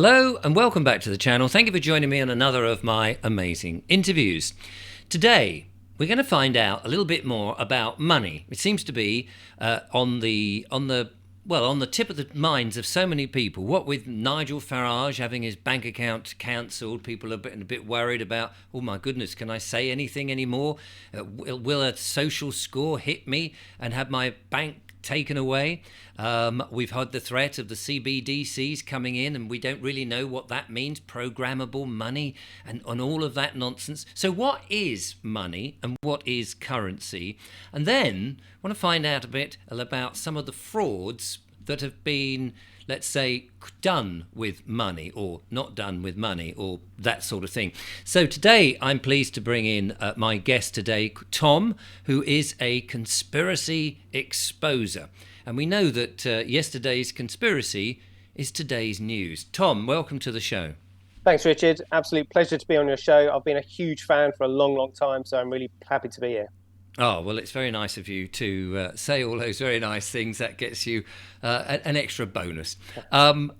Hello and welcome back to the channel. Thank you for joining me on another of my amazing interviews. Today, we're going to find out a little bit more about money. It seems to be on the tip of the minds of so many people. What with Nigel Farage having his bank account cancelled, people are a bit worried about, oh my goodness, can I say anything anymore? Will a social score hit me and have my bank taken away? We've had the threat of the CBDCs coming in, and we don't really know what that means, programmable money and all of that nonsense. So what is money and what is currency? And then I want to find out a bit about some of the frauds that have been, let's say, done with money or not done with money or that sort of thing. So today I'm pleased to bring in my guest today, Tom, who is a conspiracy exposer. And we know that yesterday's conspiracy is today's news. Tom, welcome to the show. Thanks, Richard. Absolute pleasure to be on your show. I've been a huge fan for a long, long time, so I'm really happy to be here. Oh, well, it's very nice of you to say all those very nice things. That gets you an extra bonus.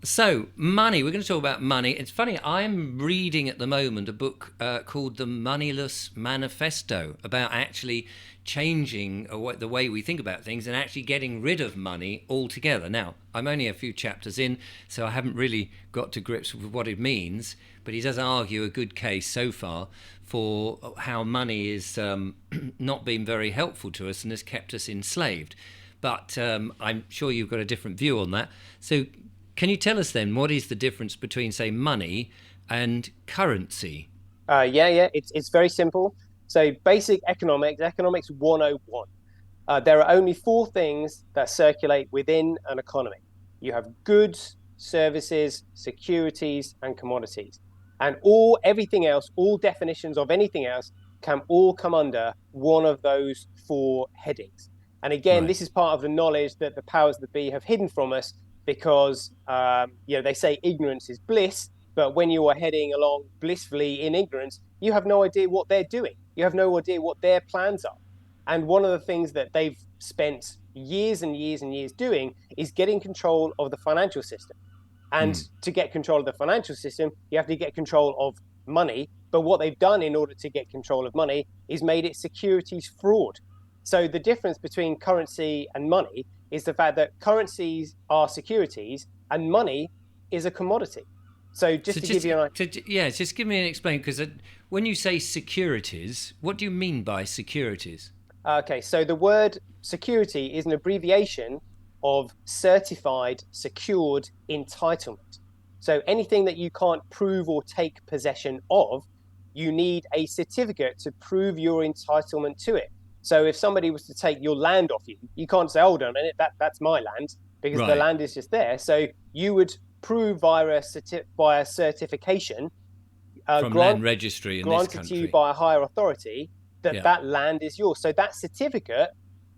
So, money. We're going to talk about money. It's funny, I'm reading at the moment a book called The Moneyless Manifesto about actually changing the way we think about things and actually getting rid of money altogether. Now, I'm only a few chapters in, so I haven't really got to grips with what it means, but he does argue a good case so far for how money is not been very helpful to us and has kept us enslaved. But I'm sure you've got a different view on that. So can you tell us then, what is the difference between, say, money and currency? It's very simple. So basic economics 101. There are only four things that circulate within an economy. You have goods, services, securities, and commodities. And everything else, all definitions of anything else can all come under one of those four headings. And again, This is part of the knowledge that the powers that be have hidden from us because, they say ignorance is bliss, but when you are heading along blissfully in ignorance, you have no idea what they're doing. You have no idea what their plans are. And one of the things that they've spent years and years and years doing is getting control of the financial system. And to get control of the financial system, you have to get control of money. But what they've done in order to get control of money is made it securities fraud. So the difference between currency and money is the fact that currencies are securities and money is a commodity. So just give you an idea. Just give me an explain, because when you say securities, what do you mean by securities? Okay, so the word security is an abbreviation of certified secured entitlement. So anything that you can't prove or take possession of, you need a certificate to prove your entitlement to it. So if somebody was to take your land off you, you can't say, hold on a minute, that's my land, because the land is just there. So you would prove via certification from land registry in this country, granted to you by a higher authority, that land is yours. So that certificate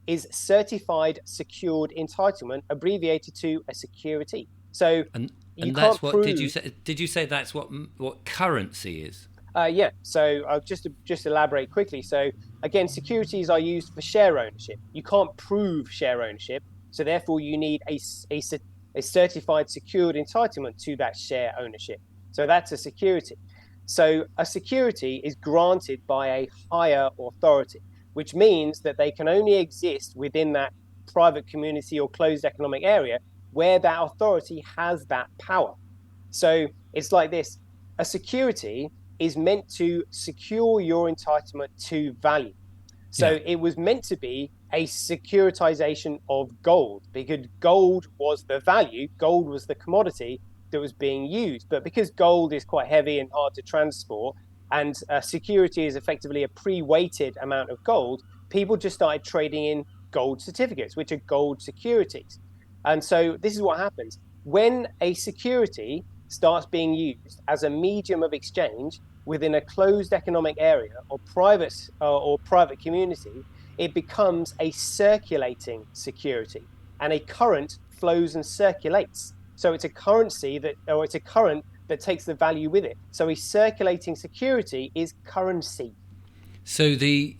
is certified secured entitlement, abbreviated to a security. So and that's what did you say that's what currency is? So I'll just elaborate quickly. So again, securities are used for share ownership. You can't prove share ownership, so therefore you need a certified secured entitlement to that share ownership. So that's a security. So a security is granted by a higher authority, which means that they can only exist within that private community or closed economic area where that authority has that power. So it's like this: a security is meant to secure your entitlement to value. So it was meant to be a securitization of gold, because gold was the value, gold was the commodity that was being used. But because gold is quite heavy and hard to transport, and security is effectively a pre-weighted amount of gold, people just started trading in gold certificates, which are gold securities. And so this is what happens. When a security starts being used as a medium of exchange within a closed economic area or private community, it becomes a circulating security, and a current flows and circulates. So it's a currency it's a current that takes the value with it. So a circulating security is currency. So the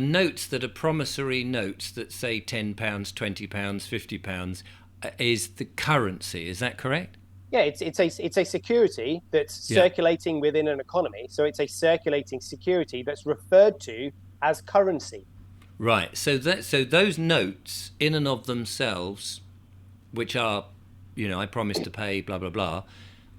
notes that are promissory notes that say £10, £20, £50 is the currency. Is that correct? Yeah, it's a security that's Yeah. circulating within an economy. So it's a circulating security that's referred to as currency. Right. So those notes in and of themselves, which are, I promise to pay, blah blah blah,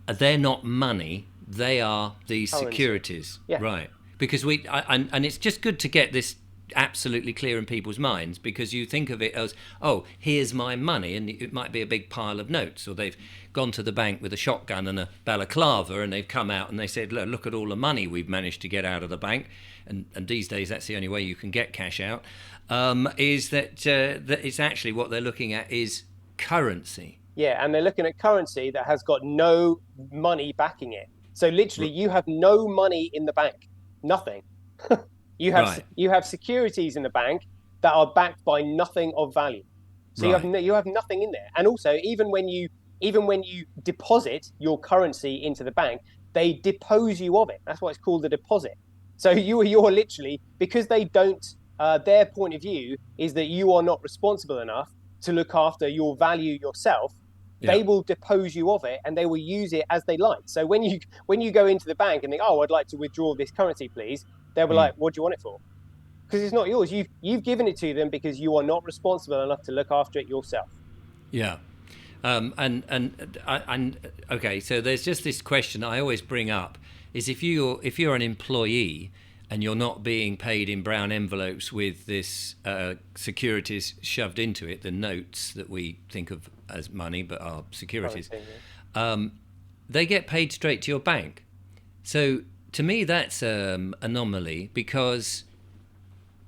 they're not money. They are the Currency. securities. Yeah. Right. Because and it's just good to get this absolutely clear in people's minds, because you think of it as, oh, here's my money, and it might be a big pile of notes, or they've gone to the bank with a shotgun and a balaclava, and they've come out and they said, look at all the money we've managed to get out of the bank, and these days that's the only way you can get cash out. Is that it's actually what they're looking at is currency. Yeah, and they're looking at currency that has got no money backing it. So literally, you have no money in the bank, nothing. You have Right. you have securities in the bank that are backed by nothing of value. So Right. you have nothing in there. And also, even when you deposit your currency into the bank, they depose you of it. That's why it's called a deposit. So you're literally, because they don't, their point of view is that you are not responsible enough to look after your value yourself. Yeah. They will depose you of it, and they will use it as they like. So when you go into the bank and think, oh, I'd like to withdraw this currency, please, they'll be like, what do you want it for? Because it's not yours. You've given it to them because you are not responsible enough to look after it yourself. Yeah. And okay, so there's just this question I always bring up is, if you're an employee and you're not being paid in brown envelopes with this securities shoved into it, the notes that we think of as money but are securities, Currency, yeah. they get paid straight to your bank. So to me, that's anomaly, because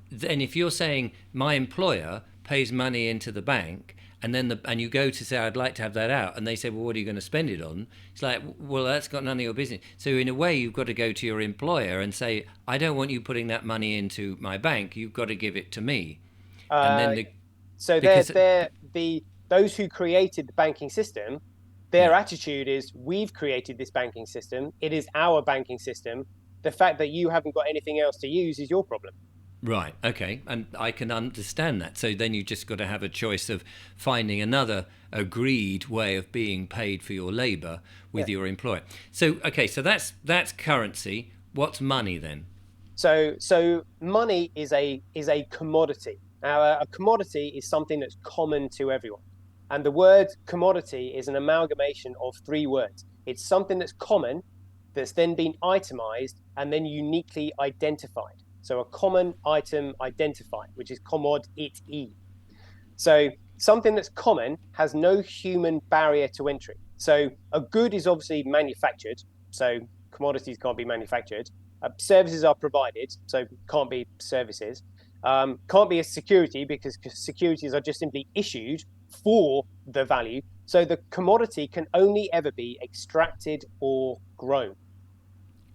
then if you're saying my employer pays money into the bank, and then and you go to say I'd like to have that out, and they say, well, what are you going to spend it on? It's like, well, that's got none of your business. So in a way, you've got to go to your employer and say, I don't want you putting that money into my bank. You've got to give it to me. And Uh, then so because they're the those who created the banking system. Their yeah. attitude is, we've created this banking system. It is our banking system. The fact that you haven't got anything else to use is your problem. Right. Okay. And I can understand that. So then you just got to have a choice of finding another agreed way of being paid for your labour Yeah. with your employer. So okay. So that's currency. What's money then? So money is a commodity. Now, a commodity is something that's common to everyone, and the word commodity is an amalgamation of three words. It's something that's common, that's then been itemized and then uniquely identified. So a common item identified, which is commodity. So something that's common has no human barrier to entry. So a good is obviously manufactured. So commodities can't be manufactured. Services are provided, so can't be services. Can't be a security, because securities are just simply issued for the value. So the commodity can only ever be extracted or grown.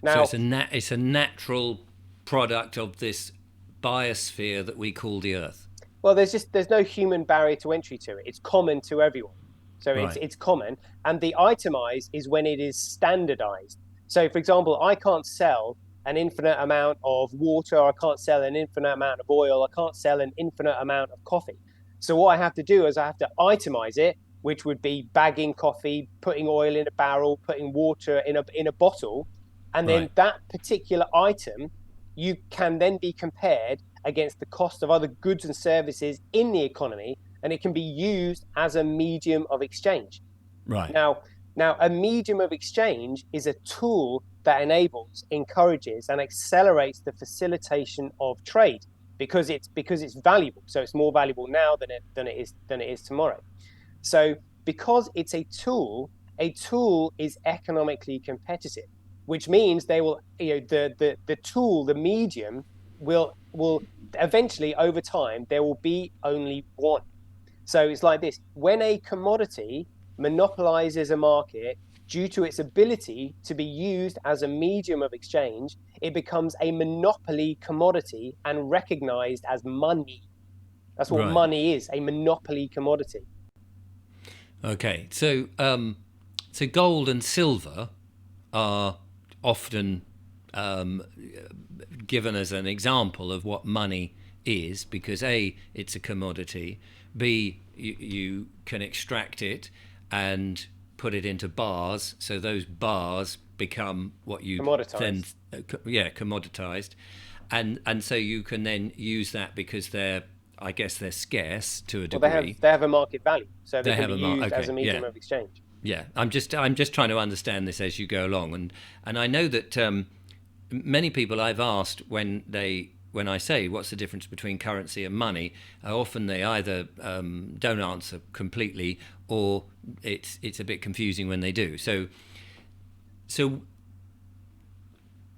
So Now, it's a natural product of this biosphere that we call the Earth. well, there's no human barrier to entry to it. It's common to everyone. So Right. it's common. And the itemized is when it is standardized. So for example, I can't sell an infinite amount of water, I can't sell an infinite amount of oil, I can't sell an infinite amount of coffee. So what I have to do is I have to itemize it, which would be bagging coffee, putting oil in a barrel, putting water in a bottle, and then Right. that particular item you can then be compared against the cost of other goods and services in the economy, and it can be used as a medium of exchange. Right. Now, now a medium of exchange is a tool that enables, encourages, and accelerates the facilitation of trade, because it's valuable. So it's more valuable now than it is tomorrow. So because it's a tool is economically competitive, which means they will, the tool, the medium will eventually, over time, there will be only one. So it's like this: when a commodity monopolizes a market due to its ability to be used as a medium of exchange, it becomes a monopoly commodity and recognized as money. That's what Right. money is, a monopoly commodity. Okay. So gold and silver are often um, given as an example of what money is, because A, it's a commodity, B, you can extract it, and put it into bars, so those bars become what you then Commoditized. commoditized, and so you can then use that because I guess they're scarce to a Well, they have degree. they have a market value, so they They can have be a mark. used as Okay, a yeah, medium of exchange. yeah. I'm just trying to understand this as you go along, and I know that many people I've asked when I say what's the difference between currency and money, often they either don't answer completely, or it's a bit confusing when they do. So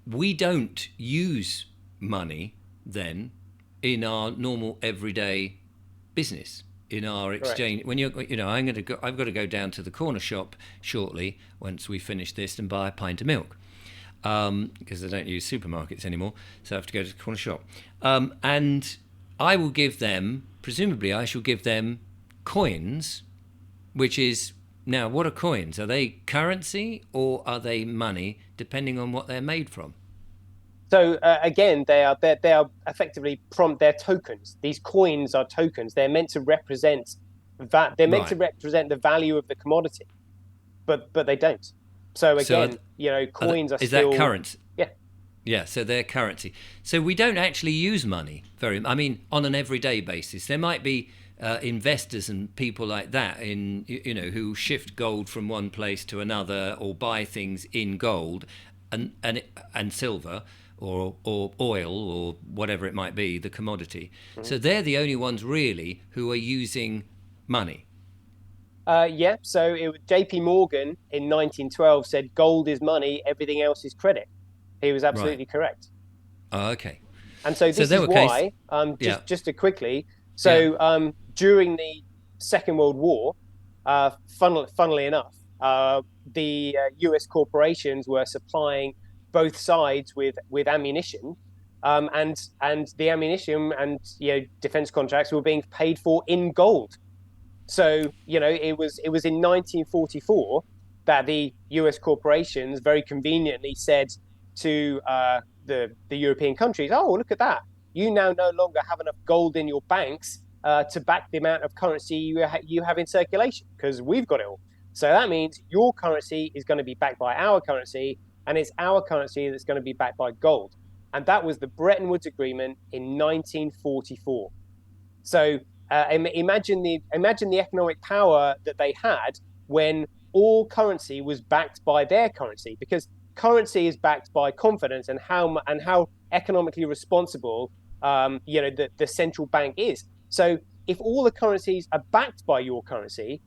we don't use money then in our normal everyday business, in our Correct. exchange. When I've got to go down to the corner shop shortly once we finish this and buy a pint of milk, because I don't use supermarkets anymore, so I have to go to the corner shop. And I will give them, presumably I shall give them coins, which is, now what are coins? Are they currency or are they money, depending on what they're made from? So again, they are effectively they're tokens. These coins are tokens. They're meant to represent that. They're meant to Right. represent the value of the commodity, but they don't. So So again, coins are is that still, currency? yeah. Yeah, so they're currency. So we don't actually use money I mean, on an everyday basis. There might be investors and people like that who shift gold from one place to another or buy things in gold and silver or oil or whatever it might be, the commodity. Mhm. So they're the only ones really who are using money. Yeah. So J.P. Morgan in 1912 said gold is money, everything else is credit. He was Right. absolutely correct. Oh, okay. And so So this there is were cases. why, Yeah. just to quickly, Yeah. so during the Second World War, funnily enough, the U.S. corporations were supplying both sides with ammunition, and the ammunition and defense contracts were being paid for in gold. So it was in 1944 that the U.S. corporations very conveniently said to the European countries, "Oh, look at that! You now no longer have enough gold in your banks to back the amount of currency you have in circulation because we've got it all. So that means your currency is going to be backed by our currency, and it's our currency that's going to be backed by gold." And that was the Bretton Woods Agreement in 1944. So imagine the economic power that they had when all currency was backed by their currency, because currency is backed by confidence and how economically responsible the central bank is. So if all the currencies are backed by your currency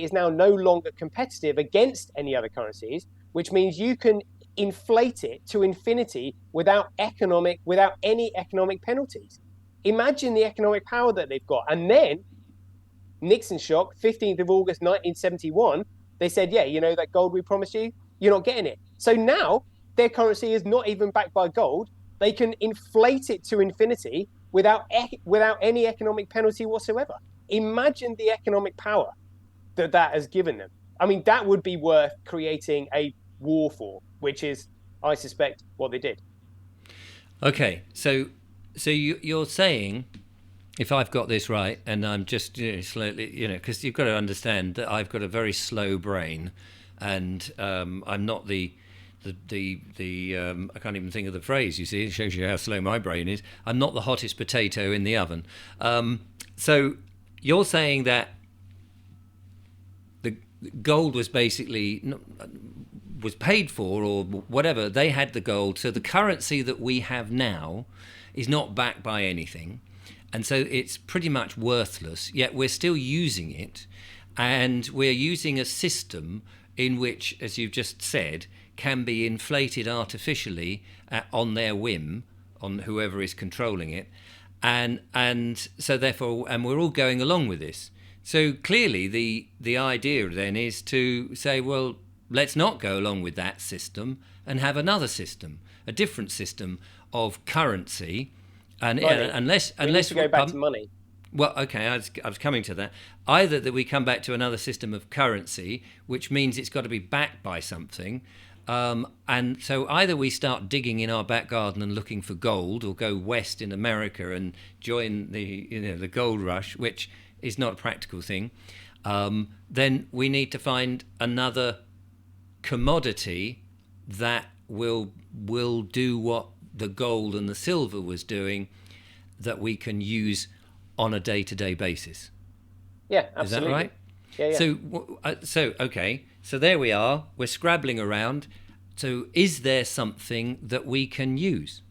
is now no longer competitive against any other currencies, which means you can inflate it to infinity without any economic penalties. Imagine the economic power that they've got. And then Nixon shock, 15th of August 1971, they said, yeah, that gold we promised you, you're not getting it. So now their currency is not even backed by gold. They can inflate it to infinity without any economic penalty whatsoever. Imagine the economic power that has given them. I mean, that would be worth creating a war for, which is, I suspect, what they did. Okay. So you're saying, if I've got this right, and I'm just slowly, because you've got to understand that I've got a very slow brain, and I'm not the I can't even think of the phrase. You see, it shows you how slow my brain is. I'm not the hottest potato in the oven. So you're saying that the gold was basically was paid for, or whatever. They had the gold, so the currency that we have now is not backed by anything, and so it's pretty much worthless. Yet we're still using it, and we're using a system in which, as you've just said, can be inflated artificially on their whim, on whoever is controlling it, and so therefore, and we're all going along with this. So clearly, the idea then is to say, well, let's not go along with that system and have another system, a different system of currency, and Money. We need unless to go back to money. well, okay, I was coming to that. Either that we come back to another system of currency, which means it's got to be backed by something, and so either we start digging in our back garden and looking for gold, or go west in America and join the gold rush, which is not a practical thing, then we need to find another commodity that will do what the gold and the silver was doing, that we can use on a day-to-day basis. Yeah, absolutely. Is that right? Yeah. So there we are. We're scrabbling around. So is there something that we can use?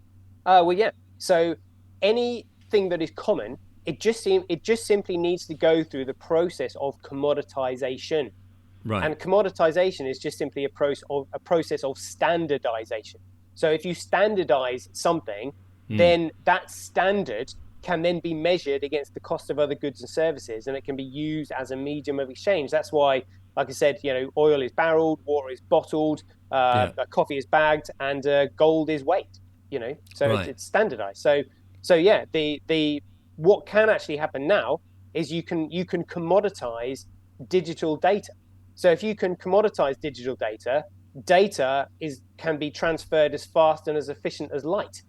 Well, yeah. So anything that is common, it just simply needs to go through the process of commoditization. Right. And commoditization is just simply a process of standardization. So if you standardize something, then that standard can then be measured against the cost of other goods and services, and it can be used as a medium of exchange. That's why, like I said, oil is barreled, water is bottled, coffee is bagged, and gold is weighed. So Right. it's standardized. So yeah, the what can actually happen now is you can commoditize digital data. So if you can commoditize digital data, can be transferred as fast and as efficient as light.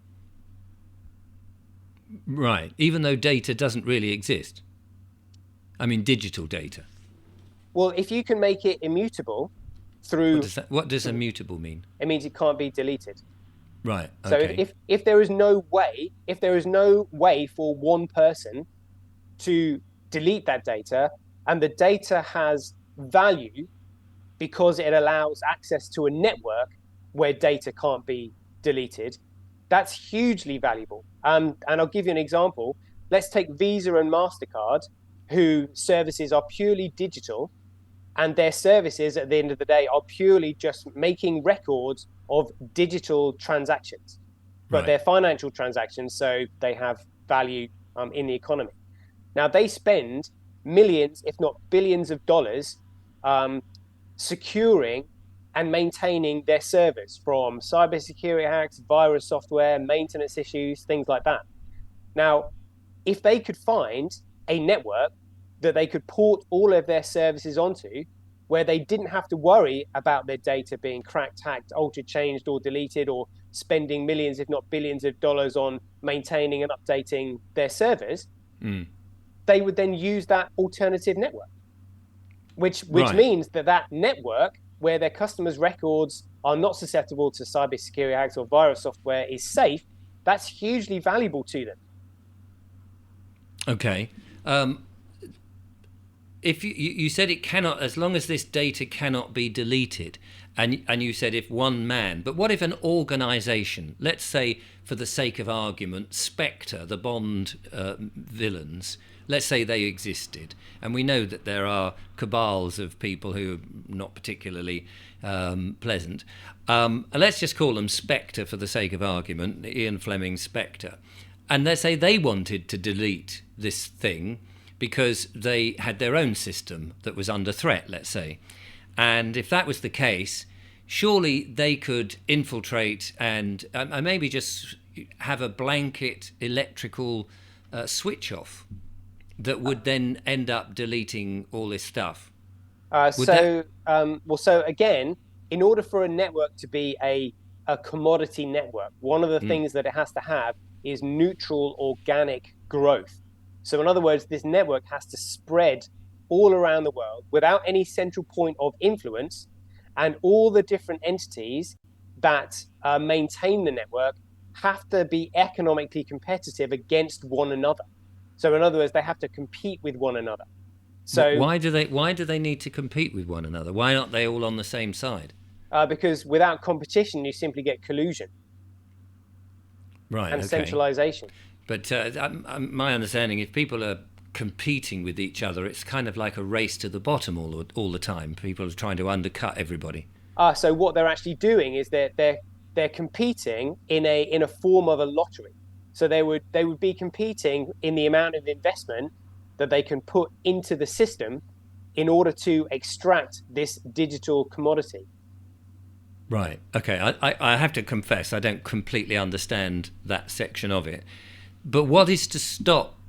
Right. Even though data doesn't really exist. I mean, digital data. Well, if you can make it immutable through... What does immutable mean? It means it can't be deleted. Right. Okay. So if there is no way for one person to delete that data, and the data has value because it allows access to a network where data can't be deleted, that's hugely valuable. And I'll give you an example. Let's take Visa and MasterCard, whose services are purely digital, and their services at the end of the day are purely just making records of digital transactions, but they're financial transactions, so they have value in the economy. Now, they spend millions, if not billions of dollars securing and maintaining their servers, from cybersecurity hacks, virus software, maintenance issues, things like that. Now, if they could find a network that they could port all of their services onto, where they didn't have to worry about their data being cracked, hacked, altered, changed, or deleted, or spending millions, if not billions of dollars on maintaining and updating their servers, they would then use that alternative network, which means that network, where their customers' records are not susceptible to cybersecurity hacks or virus software, is safe. That's hugely valuable to them. Okay. If you said it cannot, as long as this data cannot be deleted, and you said if one man, but what if an organization, let's say for the sake of argument, Spectre, the Bond villains, let's say they existed, and we know that there are cabals of people who are not particularly pleasant. Let's just call them Spectre for the sake of argument, Ian Fleming's Spectre. And let's say they wanted to delete this thing because they had their own system that was under threat, let's say. And if that was the case, surely they could infiltrate and maybe just have a blanket electrical switch off that would then end up deleting all this stuff. So again, in order for a network to be a commodity network, one of the things that it has to have is neutral organic growth. So in other words, this network has to spread all around the world without any central point of influence, and all the different entities that maintain the network have to be economically competitive against one another. So in other words, they have to compete with one another. So why do they need to compete with one another? Why aren't they all on the same side? Because without competition, you simply get collusion. Right. And centralization. But my understanding, if people are competing with each other, it's kind of like a race to the bottom all the time. People are trying to undercut everybody. So what they're actually doing is they're competing in a form of a lottery. So they would be competing in the amount of investment that they can put into the system in order to extract this digital commodity. Right. Okay. I have to confess, I don't completely understand that section of it. But what is to stop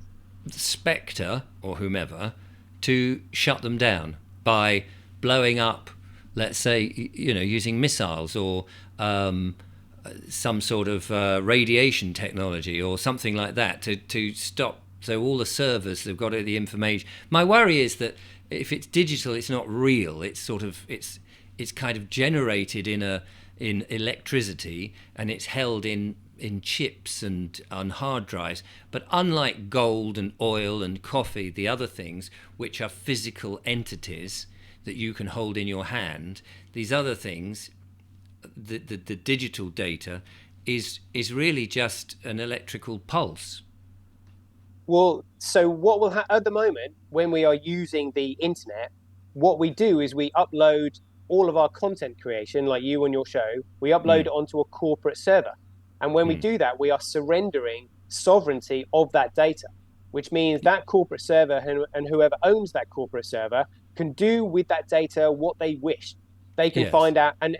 Spectre or whomever to shut them down by blowing up, let's say, using missiles or some sort of radiation technology or something like that to stop? So all the servers, they've got the information. My worry is that if it's digital, it's not real. It's sort of it's kind of generated in electricity, and it's held in chips and on hard drives. But unlike gold and oil and coffee, the other things which are physical entities that you can hold in your hand, these other things, the digital data is really just an electrical pulse. Well, so what will at the moment when we are using the internet, what we do is we upload all of our content creation, like you and your show, we upload it onto a corporate server. And when we do that, we are surrendering sovereignty of that data, which means that corporate server and whoever owns that corporate server can do with that data what they wish. They can Yes. find out, and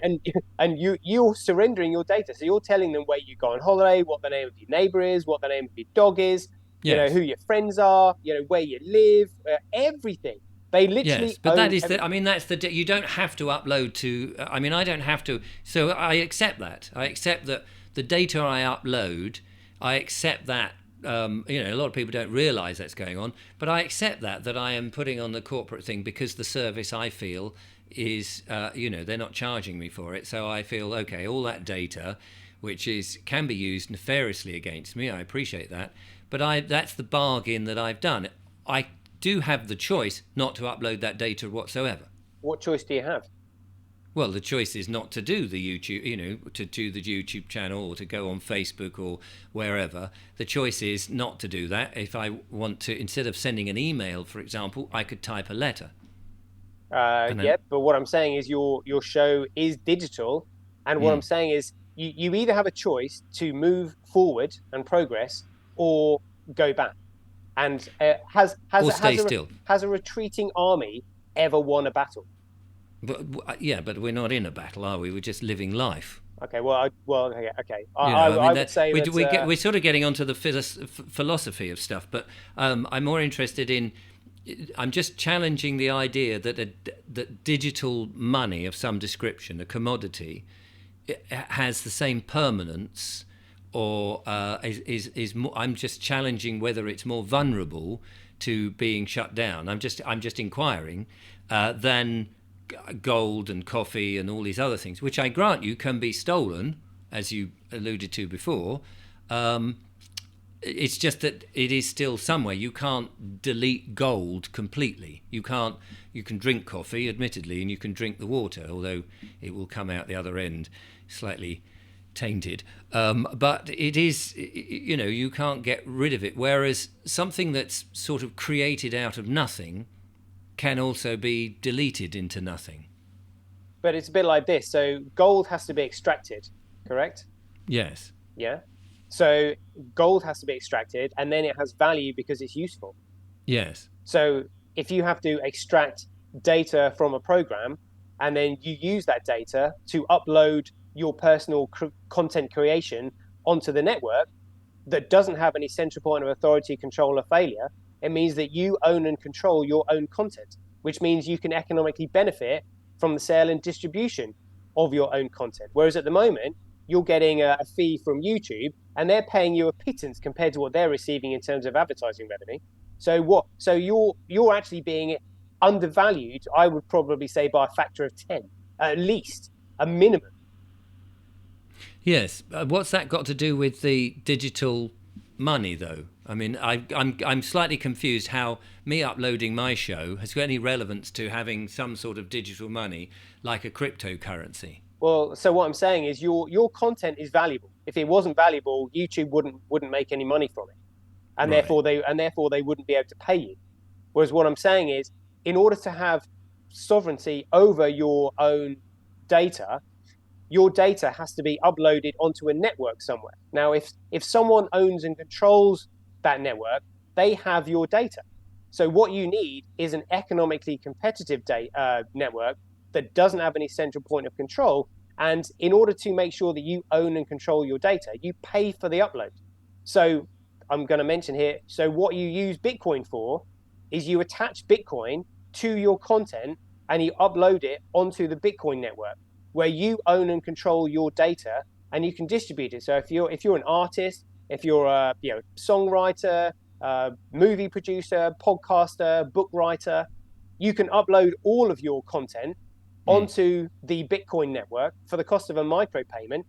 you're surrendering your data. So you're telling them where you go on holiday, what the name of your neighbor is, what the name of your dog is, Yes. who your friends are, where you live, everything. They literally Yes, but that own is everything. the. I mean, that's the. You don't have to upload to. I mean, I don't have to. So I accept that. I accept that the data I upload. I accept that. A lot of people don't realise that's going on, but I accept that I am putting on the corporate thing because the service I feel is, they're not charging me for it. So I feel okay. All that data, which can be used nefariously against me. I appreciate that, but that's the bargain that I've done. I do have the choice not to upload that data whatsoever. What choice do you have? Well, the choice is not to do the YouTube, to do the YouTube channel or to go on Facebook or wherever. The choice is not to do that. If I want to, instead of sending an email, for example, I could type a letter. And then, Yeah, but what I'm saying is your show is digital, and what I'm saying is you either have a choice to move forward and progress or go back. And or stay still. has a retreating army ever won a battle? But we're not in a battle, are we? We're just living life. Okay, well, okay, okay. I mean, I would say that we're sort of getting onto the philosophy of stuff, but I'm more interested in. I'm just challenging the idea that digital money of some description, a commodity, has the same permanence, or is more. I'm just challenging whether it's more vulnerable to being shut down. I'm just inquiring than gold and coffee and all these other things, which I grant you can be stolen, as you alluded to before. It's just that it is still somewhere. You can't delete gold completely. You can't. You can drink coffee, admittedly, and you can drink the water, although it will come out the other end slightly tainted. But it is, you can't get rid of it. Whereas something that's sort of created out of nothing can also be deleted into nothing. but it's a bit like this. So gold has to be extracted, correct? Yes. Yeah. So gold has to be extracted, and then it has value because it's useful. Yes. So if you have to extract data from a program, and then you use that data to upload your personal content creation onto the network that doesn't have any central point of authority, control, or failure, it means that you own and control your own content, which means you can economically benefit from the sale and distribution of your own content. Whereas at the moment, you're getting a fee from YouTube, and they're paying you a pittance compared to what they're receiving in terms of advertising revenue. So what? So you're actually being undervalued. I would probably say by a factor of 10, at least a minimum. Yes. What's that got to do with the digital money, though? I mean, I'm slightly confused how me uploading my show has got any relevance to having some sort of digital money like a cryptocurrency. Well, so what I'm saying is your content is valuable. If it wasn't valuable, YouTube wouldn't make any money from it, and Right. therefore they wouldn't be able to pay you. Whereas what I'm saying is, in order to have sovereignty over your own data, your data has to be uploaded onto a network somewhere. Now, if someone owns and controls that network, they have your data. So what you need is an economically competitive network that doesn't have any central point of control. And in order to make sure that you own and control your data, you pay for the upload. So I'm going to mention here. So what you use Bitcoin for is you attach Bitcoin to your content and you upload it onto the Bitcoin network where you own and control your data and you can distribute it. So if you're an artist, if you're a songwriter, movie producer, podcaster, book writer, you can upload all of your content onto the Bitcoin network for the cost of a micropayment,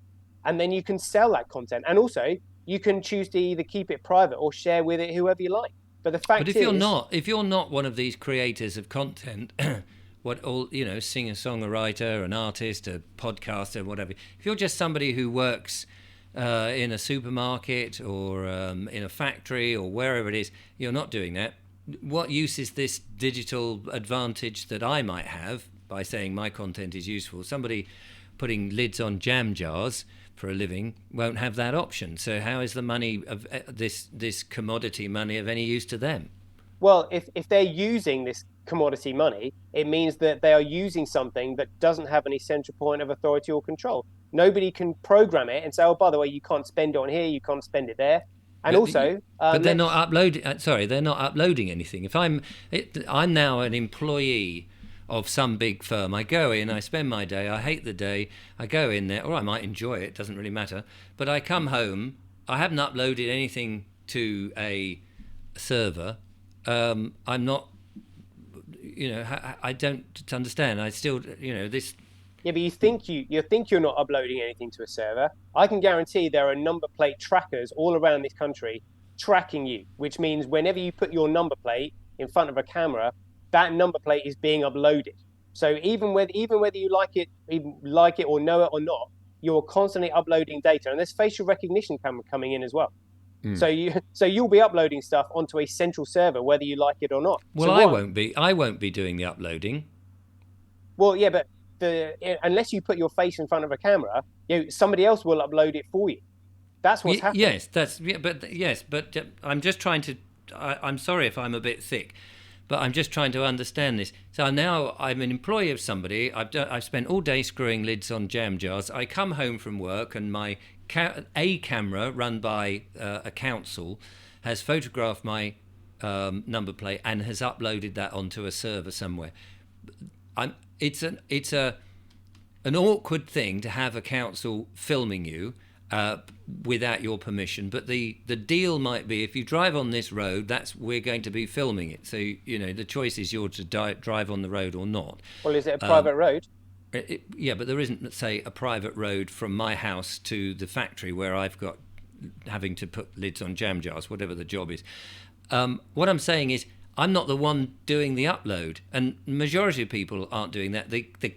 and then you can sell that content. And also, you can choose to either keep it private or share with it whoever you like. But the fact But if you're not one of these creators of content, singer, songwriter, an artist, a podcaster, whatever. If you're just somebody who works in a supermarket or in a factory or wherever it is, you're not doing that. What use is this digital advantage that I might have by saying my content is useful? Somebody putting lids on jam jars for a living won't have that option. So how is the money of this commodity money of any use to them? Well, if they're using this commodity money, it means that they are using something that doesn't have any central point of authority or control. Nobody can program it and say, oh, by the way, you can't spend it on here, you can't spend it there. And also, but they're not uploading. Sorry, they're not uploading anything. If I'm now an employee of some big firm. I go in, I spend my day. I hate the day. I go in there, or I might enjoy it. Doesn't really matter. But I come home. I haven't uploaded anything to a server. I'm not. I don't understand. I still, this. Yeah, but you think you're not uploading anything to a server. I can guarantee there are number plate trackers all around this country tracking you, which means whenever you put your number plate in front of a camera, that number plate is being uploaded. So even whether you like it or know it or not, you're constantly uploading data, and there's facial recognition camera coming in as well. So you'll be uploading stuff onto a central server whether you like it or not. Well, I won't be. I won't be doing the uploading. Well, yeah, but unless you put your face in front of a camera, somebody else will upload it for you. That's what's happening. Yes, but I'm just trying to. I'm sorry if I'm a bit thick, but I'm just trying to understand this. So now I'm an employee of somebody. I've spent all day screwing lids on jam jars. I come home from work and my camera run by a council has photographed my number plate and has uploaded that onto a server somewhere. It's an awkward thing to have a council filming you without your permission, but the deal might be if you drive on this road, we're going to be filming it. So the choice is yours to drive on the road or not. Well, is it a private road? Yeah, but there isn't, say, a private road from my house to the factory where I've got having to put lids on jam jars, whatever the job is. What I'm saying is I'm not the one doing the upload, and the majority of people aren't doing that.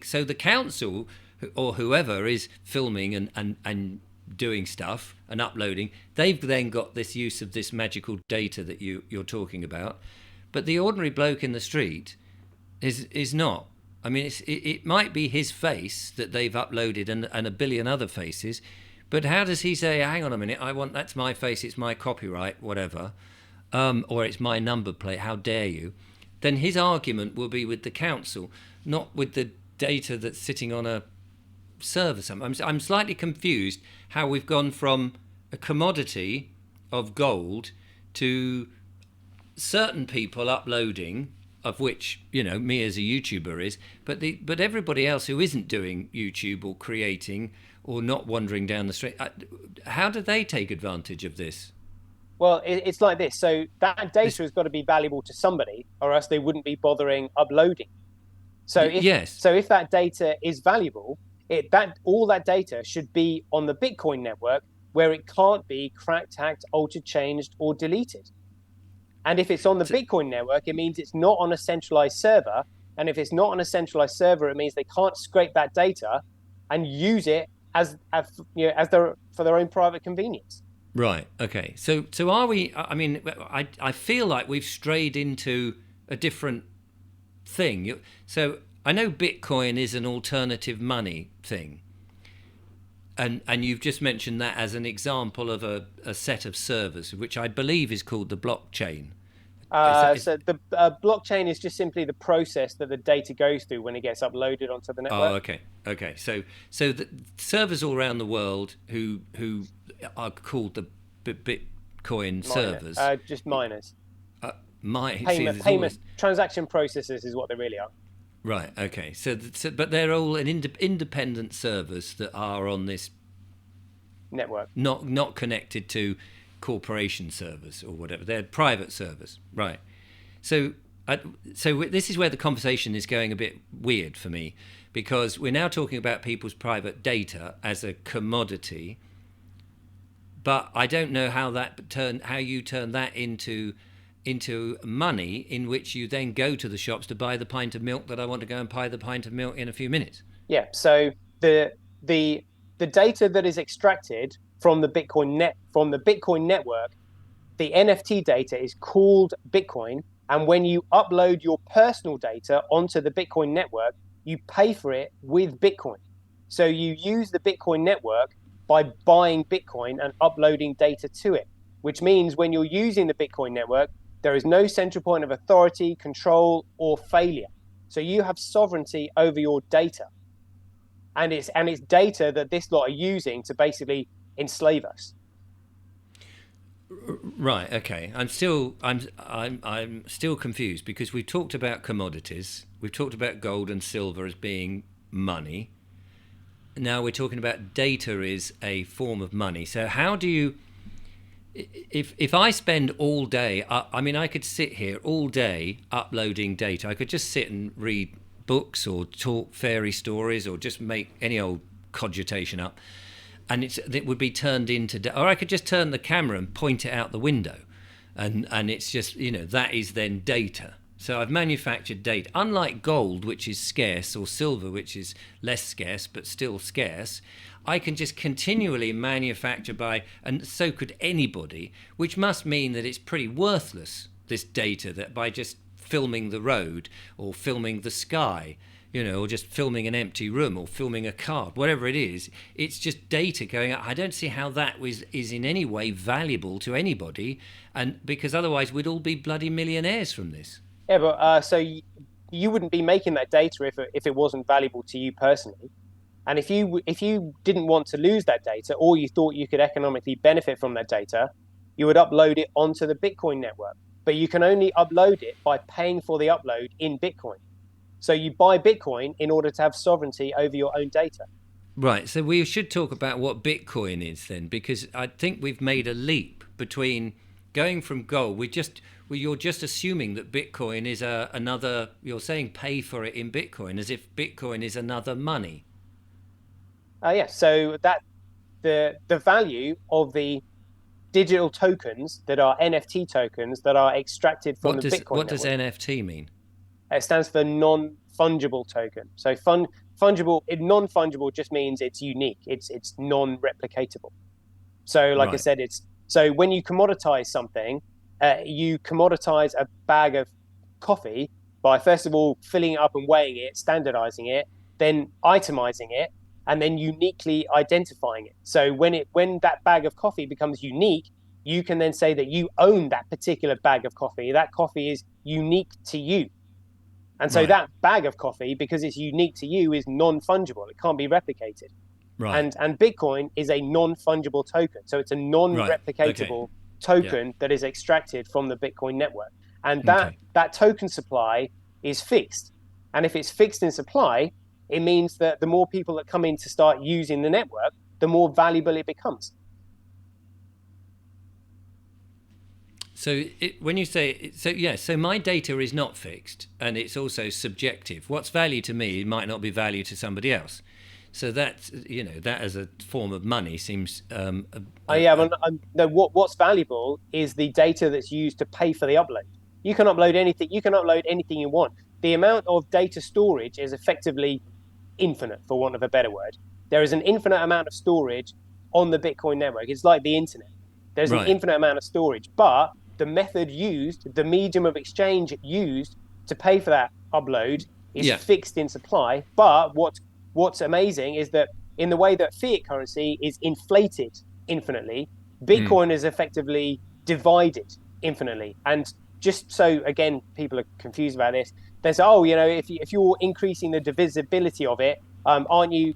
So the council or whoever is filming and doing stuff and uploading, they've then got this use of this magical data that you're talking about. But the ordinary bloke in the street is not. I mean, it might be his face that they've uploaded and a billion other faces, but how does he say, hang on a minute, that's my face, it's my copyright, whatever, or it's my number plate, how dare you? Then his argument will be with the council, not with the data that's sitting on a server. I'm slightly confused how we've gone from a commodity of gold to certain people uploading, of which me as a YouTuber is, but everybody else who isn't doing YouTube or creating or not wandering down the street, how do they take advantage of this? Well, it's like this. So that data has got to be valuable to somebody, or else they wouldn't be bothering uploading. So if that data is valuable, all that data should be on the Bitcoin network, where it can't be cracked, hacked, altered, changed, or deleted. And if it's on the Bitcoin network, it means it's not on a centralized server. And if it's not on a centralized server, it means they can't scrape that data and use it for their own private convenience. Right. Okay. So are we? I mean, I feel like we've strayed into a different thing. So I know Bitcoin is an alternative money thing, and you've just mentioned that as an example of a set of servers, which I believe is called the blockchain. So the blockchain is just simply the process that the data goes through when it gets uploaded onto the network. Oh, okay. So the servers all around the world who are called the Bitcoin servers, just miners. Payment transaction processors is what they really are. Right. Okay. So but they're all independent servers that are on this network, not connected to corporation servers or whatever. They're private servers, right? So This is where the conversation is going a bit weird for me, because we're now talking about people's private data as a commodity, but I don't know how you turn that into money, in which you then go to the shops to buy the pint of milk that I want to go and buy the pint of milk in a few minutes. Yeah. So the data that is extracted from the Bitcoin network, the NFT data is called Bitcoin. And when you upload your personal data onto the Bitcoin network, you pay for it with Bitcoin. So you use the Bitcoin network by buying Bitcoin and uploading data to it, which means when you're using the Bitcoin network, there is no central point of authority, control, or failure. So you have sovereignty over your data. And it's data that this lot are using to basically enslave us. Right. Okay. I'm still confused, because we've talked about commodities. We've talked about gold and silver as being money. Now we're talking about data is a form of money. So how do you, if I spend all day, I could sit here all day uploading data. I could just sit and read books or talk fairy stories or just make any old cogitation up, and it would be turned into, or I could just turn the camera and point it out the window, and it's just, that is then data. So I've manufactured data. Unlike gold, which is scarce, or silver, which is less scarce but still scarce, I can just continually manufacture and so could anybody, which must mean that it's pretty worthless, this data, that by just filming the road or filming the sky, or just filming an empty room or filming a card, whatever it is, it's just data going out. I don't see how that is in any way valuable to anybody, and because otherwise we'd all be bloody millionaires from this. Yeah, but so you wouldn't be making that data if it wasn't valuable to you personally. And if you didn't want to lose that data, or you thought you could economically benefit from that data, you would upload it onto the Bitcoin network. But you can only upload it by paying for the upload in Bitcoin. So you buy Bitcoin in order to have sovereignty over your own data. Right. So we should talk about what Bitcoin is then, because I think we've made a leap between going from gold. You're just assuming that Bitcoin is another. You're saying pay for it in Bitcoin, as if Bitcoin is another money. Yeah. So that the value of the digital tokens that are NFT tokens that are extracted from the Bitcoin network. What does NFT mean? It stands for non-fungible token. So non-fungible just means it's unique. It's non-replicatable. So like I said, so when you commoditize something, you commoditize a bag of coffee by first of all filling it up and weighing it, standardizing it, then itemizing it, and then uniquely identifying it. So when that bag of coffee becomes unique, you can then say that you own that particular bag of coffee. That coffee is unique to you. And so that bag of coffee, because it's unique to you, is non-fungible. It can't be replicated. Right. And Bitcoin is a non-fungible token. So it's a non-replicatable token that is extracted from the Bitcoin network. And that token supply is fixed. And if it's fixed in supply, it means that the more people that come in to start using the network, the more valuable it becomes. So when you say, so my data is not fixed, and it's also subjective. What's value to me might not be value to somebody else. So that as a form of money seems. What's valuable is the data that's used to pay for the upload. You can upload anything. You can upload anything you want. The amount of data storage is effectively infinite, for want of a better word. There is an infinite amount of storage on the Bitcoin network. It's like the internet. There's an infinite amount of storage, but the method used, the medium of exchange used to pay for that upload is fixed in supply. But what's amazing is that in the way that fiat currency is inflated infinitely, Bitcoin is effectively divided infinitely. And just so, again, people are confused about this, they say, if you're increasing the divisibility of it, aren't you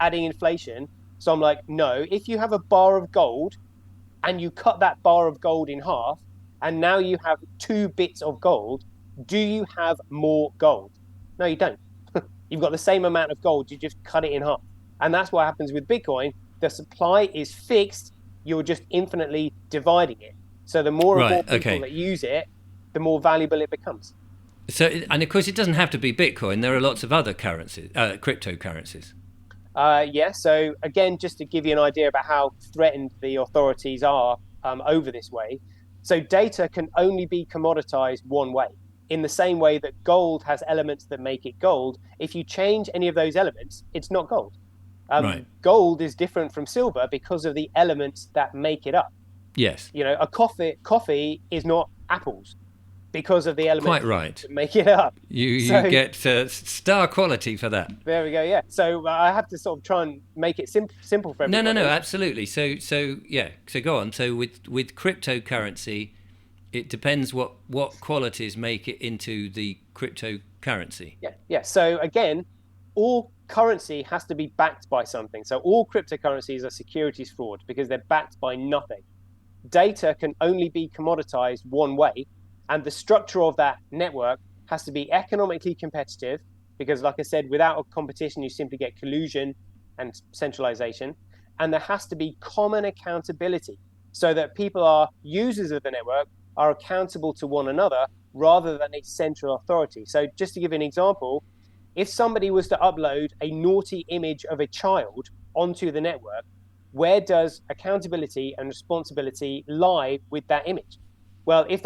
adding inflation? So I'm like, no. If you have a bar of gold and you cut that bar of gold in half, and now you have 2 bits of gold, do you have more gold? No, you don't. You've got the same amount of gold, you just cut it in half. And that's what happens with Bitcoin. The supply is fixed, you're just infinitely dividing it. So the more and more people that use it, the more valuable it becomes. So, and of course, it doesn't have to be Bitcoin. There are lots of other currencies, cryptocurrencies. Yeah. So again, just to give you an idea about how threatened the authorities are over this way. So data can only be commoditized one way. In the same way that gold has elements that make it gold, if you change any of those elements, it's not gold. Right. Gold is different from silver because of the elements that make it up. Yes. You know, a coffee is not apples because of the Quite elements right. that make it up. You So get star quality for that. there we go. Yeah. So I have to sort of try and make it simple for No, everybody. absolutely. So yeah. So go on. So with cryptocurrency, it depends what qualities make it into the cryptocurrency. Yeah. Yeah. So again, all currency has to be backed by something. So all cryptocurrencies are securities fraud because they're backed by nothing. Data can only be commoditized one way, and the structure of that network has to be economically competitive because, like I said, without a competition, you simply get collusion and centralization. And there has to be common accountability so that people are users of the network are accountable to one another rather than a central authority. So, just to give you an example, if somebody was to upload a naughty image of a child onto the network, where does accountability and responsibility lie with that image? Well, if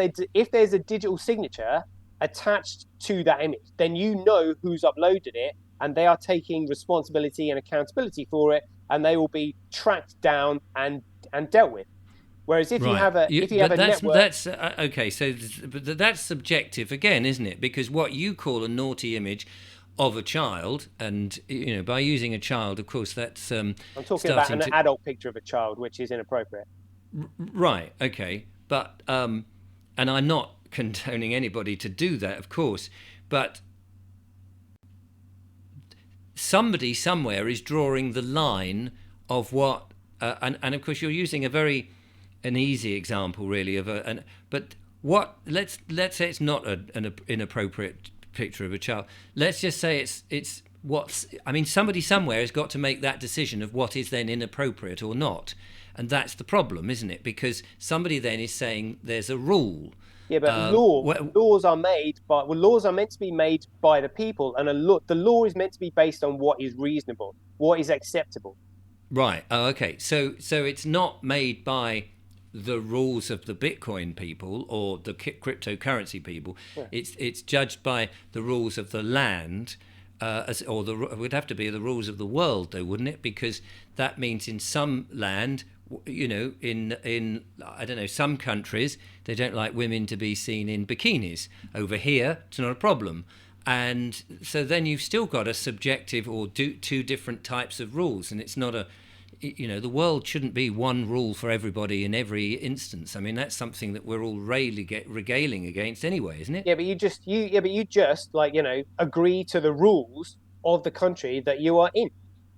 there's a digital signature attached to that image, then you know who's uploaded it, and they are taking responsibility and accountability for it, and they will be tracked down and dealt with. Whereas if you Right. have a if you have But a network, that's okay. So, but that's subjective again, isn't it? Because what you call a naughty image of a child, and by using a child, of course, that's I'm talking about starting an to adult picture of a child, which is inappropriate. right. Okay, but and I'm not condoning anybody to do that, of course, but somebody somewhere is drawing the line of what, and of course, you're using an easy example, really, but what? Let's say it's not an inappropriate picture of a child. Let's just say it's what's. I mean, somebody somewhere has got to make that decision of what is then inappropriate or not, and that's the problem, isn't it? Because somebody then is saying there's a rule. Yeah, but Well, laws are made by laws are meant to be made by the people, and the law is meant to be based on what is reasonable, what is acceptable. right. Oh, okay. So it's not made by the rules of the Bitcoin people or the cryptocurrency people. Yeah. It's judged by the rules of the land, or it would have to be the rules of the world, though, wouldn't it? Because that means in some land, in I don't know, some countries they don't like women to be seen in bikinis. Over here, it's not a problem. And so then you've still got a subjective or two different types of rules, and it's not the world shouldn't be one rule for everybody in every instance. I mean, that's something that we're all regaling against anyway, isn't it? Yeah, but you just like agree to the rules of the country that you are in.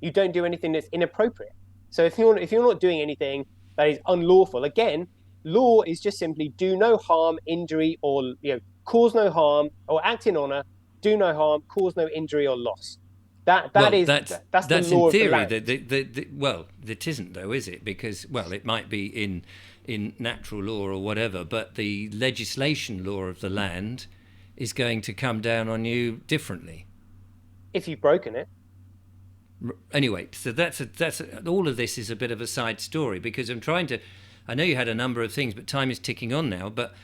You don't do anything that's inappropriate. So if you're not doing anything that is unlawful, again, law is just simply do no harm, injury, or cause no harm, or act in honor, do no harm, cause no injury or loss. Well, That's the that's in law of the theory. land. Well, it isn't though, is it? Because it might be in natural law or whatever, but the legislation law of the land is going to come down on you differently. If you've broken it. Anyway, so all of this is a bit of a side story because I'm trying to. I know you had a number of things, but time is ticking on now. But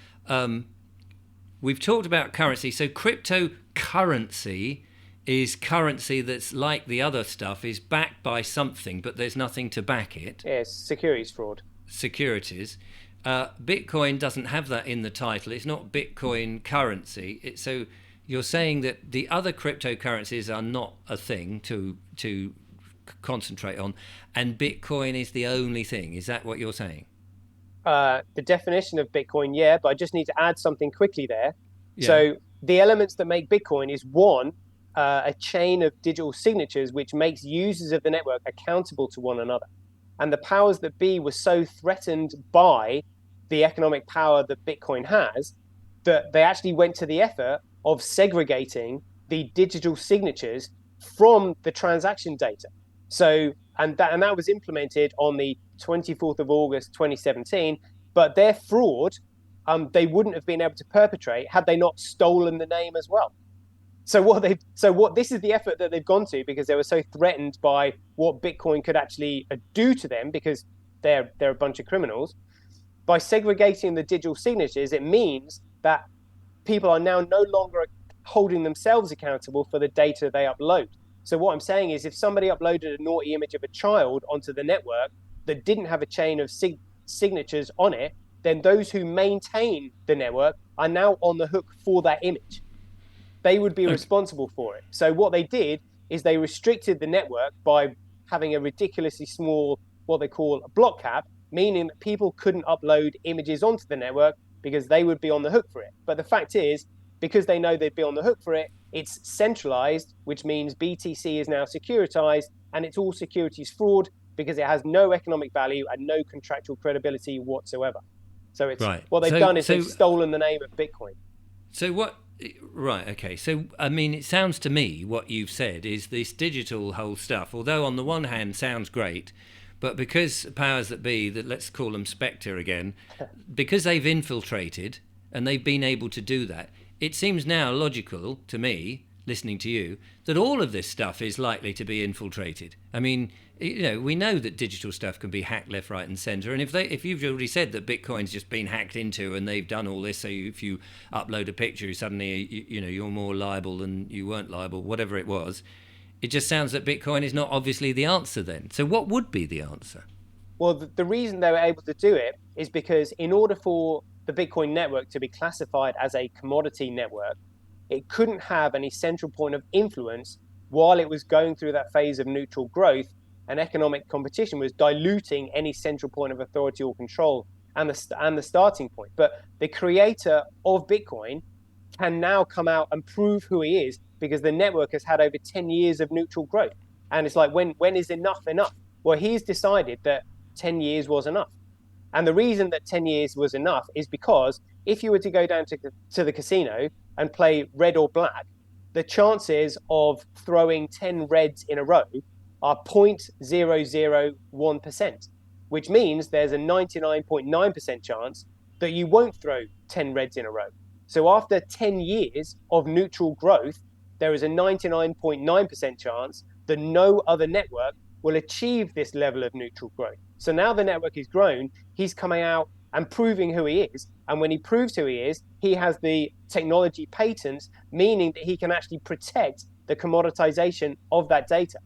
we've talked about currency. So cryptocurrency is currency that's like the other stuff, is backed by something, but there's nothing to back it. Yes, securities fraud. Securities. Bitcoin doesn't have that in the title. It's not Bitcoin currency. So you're saying that the other cryptocurrencies are not a thing to concentrate on, and Bitcoin is the only thing. Is that what you're saying? The definition of Bitcoin, yeah, but I just need to add something quickly there. Yeah. So the elements that make Bitcoin is one, a chain of digital signatures, which makes users of the network accountable to one another. And the powers that be were so threatened by the economic power that Bitcoin has that they actually went to the effort of segregating the digital signatures from the transaction data. So, and that was implemented on the 24th of August, 2017. But their fraud they wouldn't have been able to perpetrate had they not stolen the name as well. So this is the effort that they've gone to, because they were so threatened by what Bitcoin could actually do to them, because they're a bunch of criminals. By segregating the digital signatures, it means that people are now no longer holding themselves accountable for the data they upload. So what I'm saying is, if somebody uploaded a naughty image of a child onto the network that didn't have a chain of signatures on it, then those who maintain the network are now on the hook for that image. They would be responsible for it. So what they did is they restricted the network by having a ridiculously small, what they call a block cap, meaning that people couldn't upload images onto the network because they would be on the hook for it. But the fact is, because they know they'd be on the hook for it, it's centralized, which means BTC is now securitized, and it's all securities fraud because it has no economic value and no contractual credibility whatsoever. So it's what they've done is they've stolen the name of Bitcoin. So what? Right, okay. So, I mean, it sounds to me what you've said is this digital whole stuff, although on the one hand sounds great, but because powers that be, that let's call them Spectre again, because they've infiltrated and they've been able to do that, it seems now logical to me, listening to you, that all of this stuff is likely to be infiltrated. I mean, we know that digital stuff can be hacked left, right, and centre. And if you've already said that Bitcoin's just been hacked into and they've done all this, so if you upload a picture, suddenly you're more liable than you weren't liable, whatever it was. It just sounds that Bitcoin is not obviously the answer then. So what would be the answer? Well, the reason they were able to do it is because in order for the Bitcoin network to be classified as a commodity network, it couldn't have any central point of influence while it was going through that phase of neutral growth, and economic competition was diluting any central point of authority or control and the starting point. But the creator of Bitcoin can now come out and prove who he is, because the network has had over 10 years of neutral growth. And it's like, when is enough enough? Well, he's decided that 10 years was enough. And the reason that 10 years was enough is because if you were to go down to the casino and play red or black, the chances of throwing 10 reds in a row are 0.001%, which means there's a 99.9% chance that you won't throw 10 reds in a row. So after 10 years of neutral growth, there is a 99.9% chance that no other network will achieve this level of neutral growth. So now the network is grown, he's coming out and proving who he is. And when he proves who he is, he has the technology patents, meaning that he can actually protect the commoditization of that data.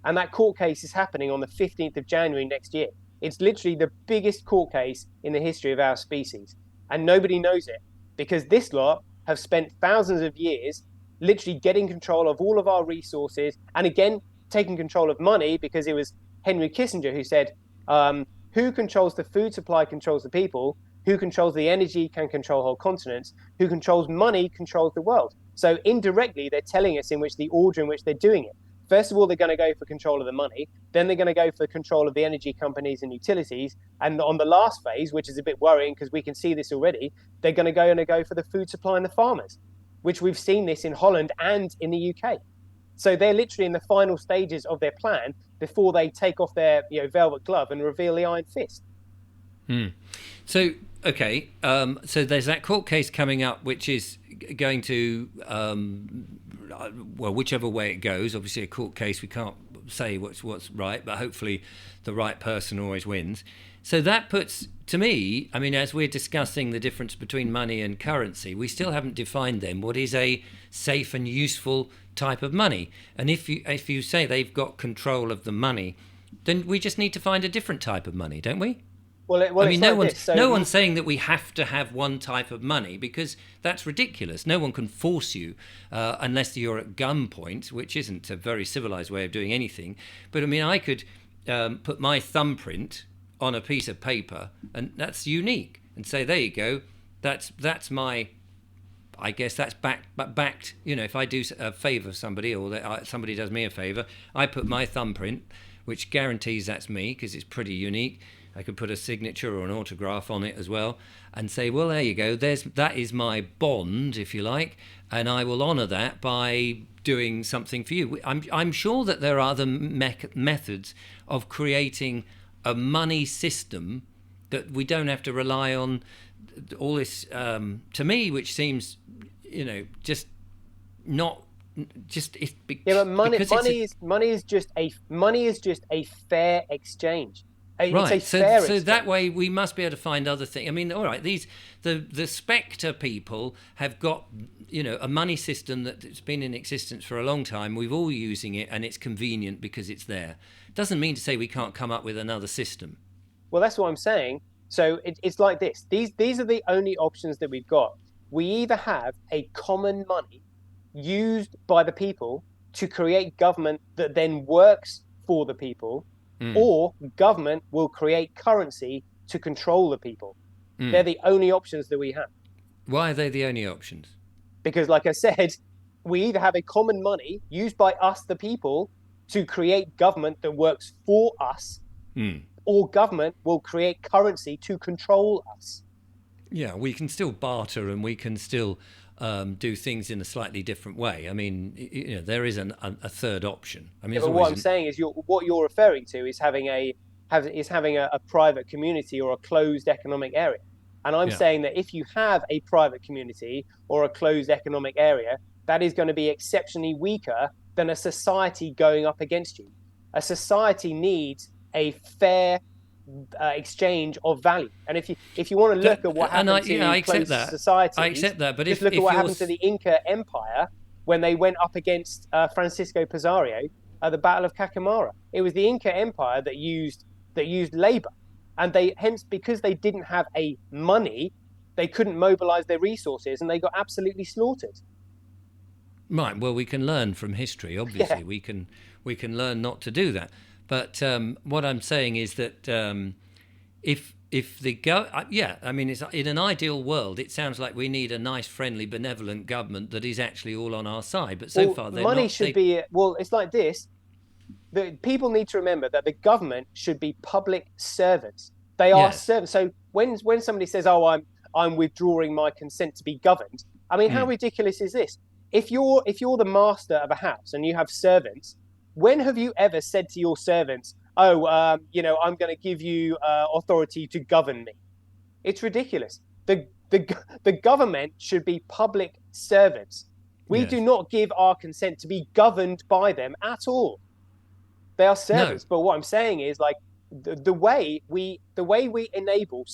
And that court case is happening on the 15th of January next year. It's literally the biggest court case in the history of our species. And nobody knows it, because this lot have spent thousands of years literally getting control of all of our resources, and again, taking control of money, because it was Henry Kissinger who said, who controls the food supply controls the people, who controls the energy can control whole continents, who controls money controls the world. So indirectly, they're telling us in which the order in which they're doing it. First of all, they're going to go for control of the money. Then they're going to go for control of the energy companies and utilities. And on the last phase, which is a bit worrying because we can see this already, they're going to go for the food supply and the farmers, which we've seen this in Holland and in the UK. So they're literally in the final stages of their plan before they take off their velvet glove and reveal the iron fist. So, okay, so there's that court case coming up, which is going to, whichever way it goes. Obviously, a court case, we can't say what's right, but hopefully the right person always wins. So that puts, to me, I mean, as we're discussing the difference between money and currency, we still haven't defined them. What is a safe and useful type of money? And if you say they've got control of the money, then we just need to find a different type of money, don't we? Well, I mean, no one's saying that we have to have one type of money, because that's ridiculous. No one can force you unless you're at gunpoint, which isn't a very civilized way of doing anything. But I mean, I could put my thumbprint on a piece of paper, and that's unique, and say, there you go, that's my, I guess that's backed. If I do a favour for somebody, or somebody does me a favour, I put my thumbprint, which guarantees that's me because it's pretty unique. I could put a signature or an autograph on it as well, and say, well, there you go, that is my bond, if you like, and I will honour that by doing something for you. I'm sure that there are other methods of creating a money system that we don't have to rely on all this, to me, which seems, just not just it, Yeah, but money because it's money is just a fair exchange. It's a right. So fair so that exchange. way we must be able to find other things. I mean, all right, the Spectre people have got a money system that's been in existence for a long time. We've all using it, and it's convenient because it's there. Doesn't mean to say we can't come up with another system. Well, that's what I'm saying. So it's like this. These are the only options that we've got. We either have a common money used by the people to create government that then works for the people, Mm. or government will create currency to control the people. They're Mm. the only options that we have. Why are they the only options? Because, like I said, we either have a common money used by us, the people, to create government that works for us, Mm. or government will create currency to control us. Yeah, we can still barter and we can still do things in a slightly different way. I mean, there is a third option. I mean, Yeah, but what I'm saying is, what you're referring to is having a private community or a closed economic area. And I'm yeah. saying that if you have a private community or a closed economic area, that is going to be exceptionally weaker than a society going up against you. A society needs a fair exchange of value. And if you want to look at what happened I to accept closed that. I societies, accept that. But just if look at if what you're happened to the Inca Empire when they went up against Francisco Pizarro at the Battle of Cacamara. It was the Inca Empire that used labor, and they hence because they didn't have a money, they couldn't mobilize their resources, and they got absolutely slaughtered. right, well, we can learn from history. Yeah, Obviously, we can learn not to do that. But what I'm saying is that if the yeah, I mean, it's in an ideal world, it sounds like we need a nice, friendly, benevolent government that is actually all on our side. But so well, far, they're money not. should be well. It's like this. The people need to remember that the government should be public servants. They are Yes. servants. So when somebody says, "Oh, I'm withdrawing my consent to be governed," I mean, how Mm. ridiculous is this? If you're the master of a house and you have servants, when have you ever said to your servants, "Oh, I'm going to give you authority to govern me"? It's ridiculous. The government should be public servants. We do Yes. not give our consent to be governed by them at all. They are No. servants. But what I'm saying is, like, the way we enable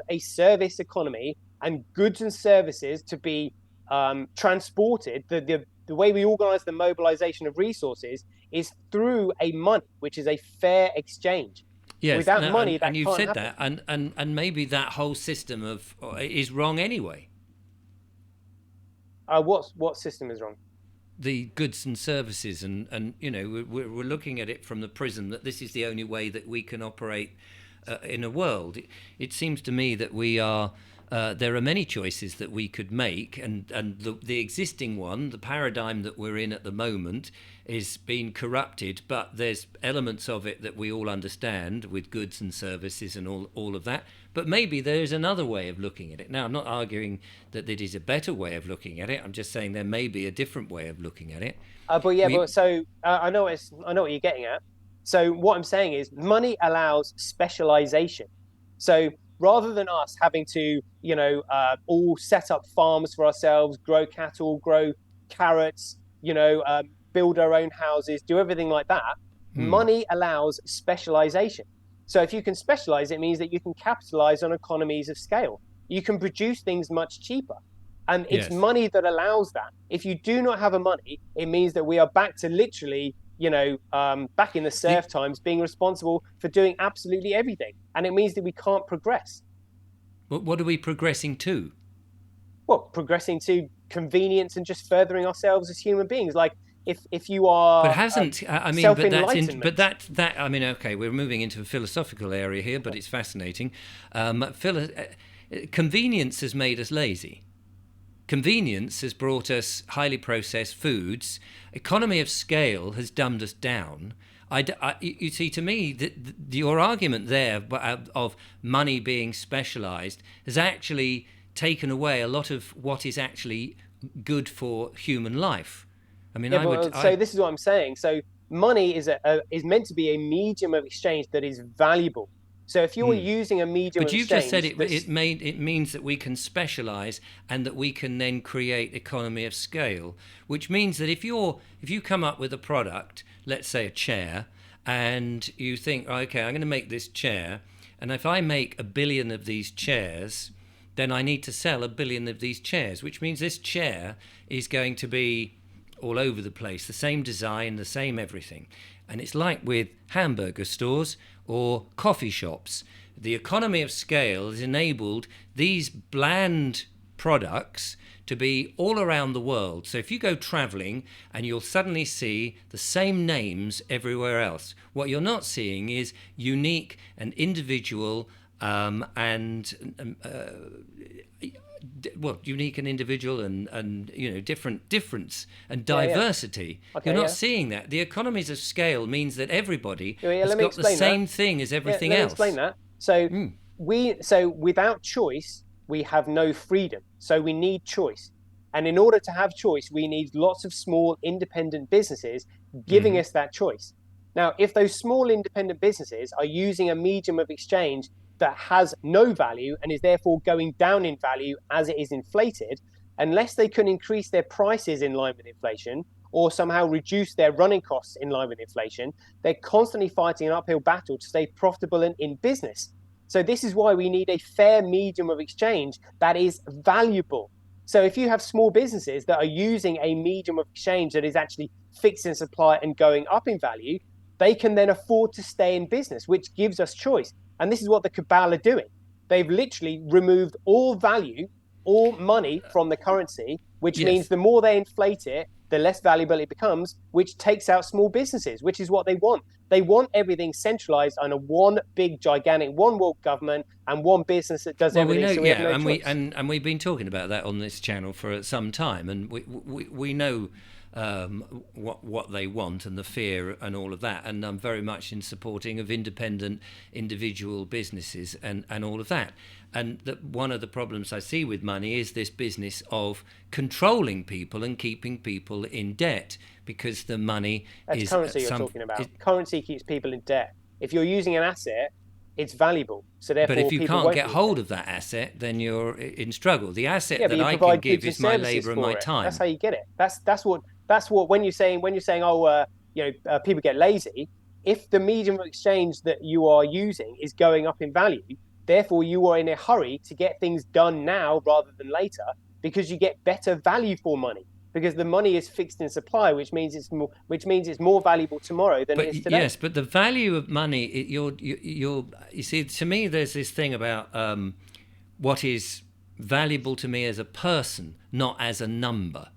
a service economy and goods and services to be transported, the way we organize the mobilization of resources is through a money which is a fair exchange. Yes. Without No. money, And that you've can't said happen. that, and maybe that whole system of is wrong anyway. What system is wrong? The goods and services, and we're looking at it from the prism that this is the only way that we can operate in a world. It seems to me that we are there are many choices that we could make, and the existing one, the paradigm that we're in at the moment, is being corrupted, but there's elements of it that we all understand with goods and services and all of that. But maybe there is another way of looking at it. Now, I'm not arguing that it is a better way of looking at it. I'm just saying there may be a different way of looking at it. But yeah, We, but so I know what you're getting at. So what I'm saying is money allows specialization. So rather than us having to, all set up farms for ourselves, grow cattle, grow carrots, build our own houses, do everything like that, hmm, money allows specialization. So if you can specialize, it means that you can capitalize on economies of scale. You can produce things much cheaper. And it's yes. money that allows that. If you do not have a money, it means that we are back to literally, back in the The, serf times, being responsible for doing absolutely everything. And it means that we can't progress. what are we progressing to? Well, progressing to convenience and just furthering ourselves as human beings. Like if you But are hasn't I mean? self But that's in. But enlightenment. that I mean. Okay, we're moving into a philosophical area here, but it's fascinating. Convenience has made us lazy. Convenience has brought us highly processed foods. Economy of scale has dumbed us down. You see, to me, your argument there of money being specialized has actually taken away a lot of what is actually good for human life. I mean, Yeah, but so this is what I'm saying. So money is meant to be a medium of exchange that is valuable. So if you're using a medium But of you've just exchange, said it means that we can specialize and that we can then create economy of scale, which means that if you come up with a product, let's say a chair, and you think, okay, I'm going to make this chair, and if I make 1 billion of these chairs, then I need to sell 1 billion of these chairs, which means this chair is going to be all over the place, the same design, the same everything. And it's like with hamburger stores or coffee shops. The economy of scale has enabled these bland products to be all around the world. So if you go traveling and you'll suddenly see the same names everywhere else, what you're not seeing is unique and individual unique and individual and difference and diversity. Okay, You're not seeing that. The economies of scale means that everybody has let me got the explain same that. thing as everything Let me else. explain that. So without choice, we have no freedom. So we need choice. And in order to have choice, we need lots of small independent businesses giving us that choice. Now, if those small independent businesses are using a medium of exchange that has no value and is therefore going down in value as it is inflated, unless they can increase their prices in line with inflation or somehow reduce their running costs in line with inflation, they're constantly fighting an uphill battle to stay profitable and in business. So this is why we need a fair medium of exchange that is valuable. So if you have small businesses that are using a medium of exchange that is actually fixed in supply and going up in value, they can then afford to stay in business, which gives us choice. And this is what the cabal are doing. They've literally removed all value, all money from the currency, which means the more they inflate it, the less valuable it becomes, which takes out small businesses, which is what they want. They want everything centralized under one big, gigantic, one world government and one business that does everything. We know, so we have no and choice. we've been talking about that on this channel for some time, and we know what they want and the fear and all of that, and I'm very much in supporting of independent individual businesses and all of that. And that one of the problems I see with money is this business of controlling people and keeping people in debt, because the money is currency you're talking about. Currency keeps people in debt. If you're using an asset, it's valuable. So therefore, but if you people can't won't get be hold of that asset, then you're in struggle. The asset but that you I provide can give goods is my services labour and for my it. time. That's how you get it. That's what when you're saying people get lazy. If the medium of exchange that you are using is going up in value, therefore you are in a hurry to get things done now rather than later, because you get better value for money, because the money is fixed in supply, which means it's more valuable tomorrow than it is today. Yes, but the value of money, you see, to me, there's this thing about what is valuable to me as a person, not as a number.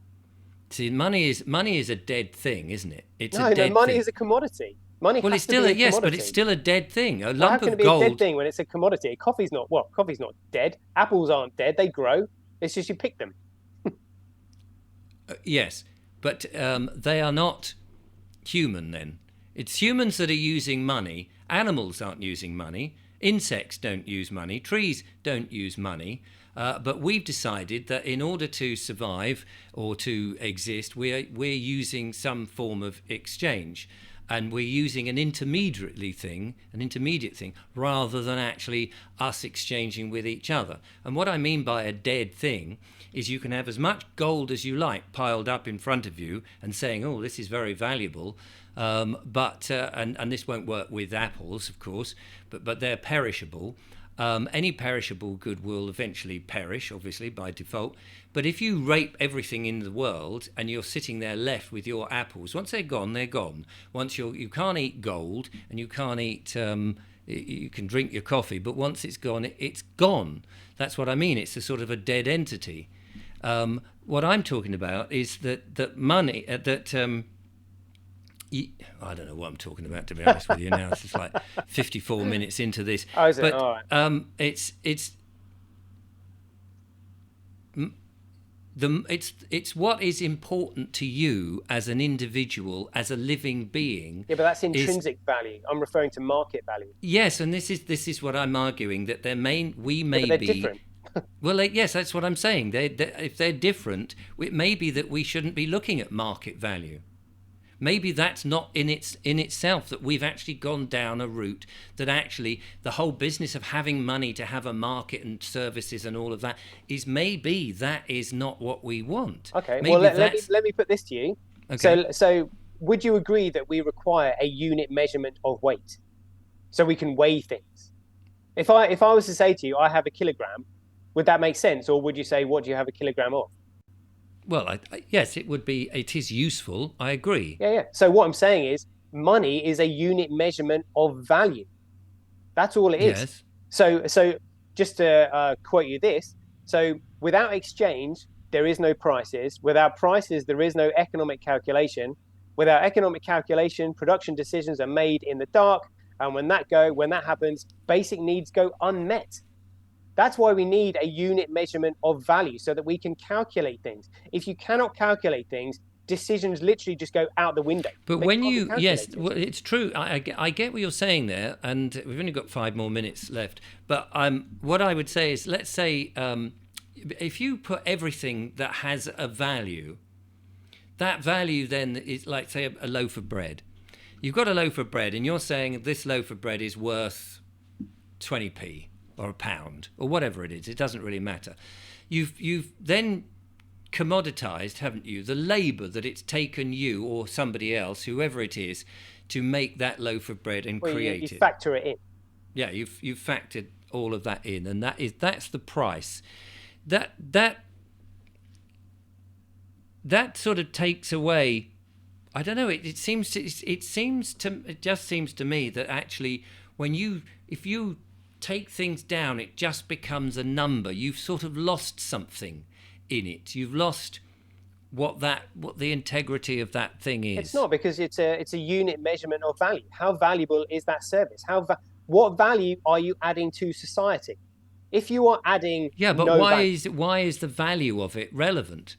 See, money is a dead thing, isn't it? It's a dead money thing. is a commodity. Money Well, has it's to still be a commodity. yes, but it's still a dead thing. A Well, how lump can it of be a dead gold. thing when it's a commodity? Coffee's not Coffee's not dead. Apples aren't dead. They grow. It's just you pick them. Yes, but they are not human then. It's humans that are using money. Animals aren't using money. Insects don't use money. Trees don't use money. But we've decided that in order to survive or to exist, we're using some form of exchange. And we're using an intermediate thing, rather than actually us exchanging with each other. And what I mean by a dead thing is you can have as much gold as you like piled up in front of you and saying, oh, this is very valuable, but this won't work with apples, of course, but they're perishable. Any perishable good will eventually perish, obviously, by default. But if you rape everything in the world and you're sitting there left with your apples, once they're gone, they're gone. Once you can't eat gold and you can't eat, you can drink your coffee, but once it's gone, it's gone. That's what I mean. It's a sort of a dead entity. What I'm talking about is that money, I don't know what I'm talking about, to be honest with you. Now it's just like 54 minutes into this. Oh, is it? But all right. It's what is important to you as an individual, as a living being. Yeah, but that's intrinsic value. I'm referring to market value. Yes, and this is what I'm arguing, that they're different. Well, yes, that's what I'm saying. If they're different, it may be that we shouldn't be looking at market value. maybe that's not in itself, that we've actually gone down a route that actually the whole business of having money to have a market and services and all of that is, maybe that is not what we want. Okay, Maybe well, let me put this to you. Okay. So would you agree that we require a unit measurement of weight so we can weigh things? If I was to say to you, I have a kilogram, would that make sense? Or would you say, what do you have a kilogram of? Well, yes, it would be. It is useful. I agree. Yeah, yeah. So what I'm saying is money is a unit measurement of value. That's all it is. Yes. So just to quote you this, so without exchange, there is no prices. Without prices, there is no economic calculation. Without economic calculation, production decisions are made in the dark. And when that happens, basic needs go unmet. That's why we need a unit measurement of value so that we can calculate things. If you cannot calculate things, decisions literally just go out the window. But when you, yes, well, it's true. I get what you're saying there, and we've only got 5 more minutes left. But what I would say is, let's say, if you put everything that has a value, that value then is like, say, a loaf of bread. You've got a loaf of bread, and you're saying this loaf of bread is worth 20p or a pound or whatever it is. It doesn't really matter. You've then commoditized, haven't you, the labor that it's taken you or somebody else, whoever it is, to make that loaf of bread and create it. You factor it in. Yeah, you've factored all of that in, and that's the price. That sort of takes away. I don't know. It just seems to me that actually, if you take things down, it just becomes a number. You've sort of lost something in it. You've lost what the integrity of that thing is. It's not, because it's a unit measurement of value. How valuable is that service? What value are you adding to society? If you are adding, but no why value, is the value of it relevant?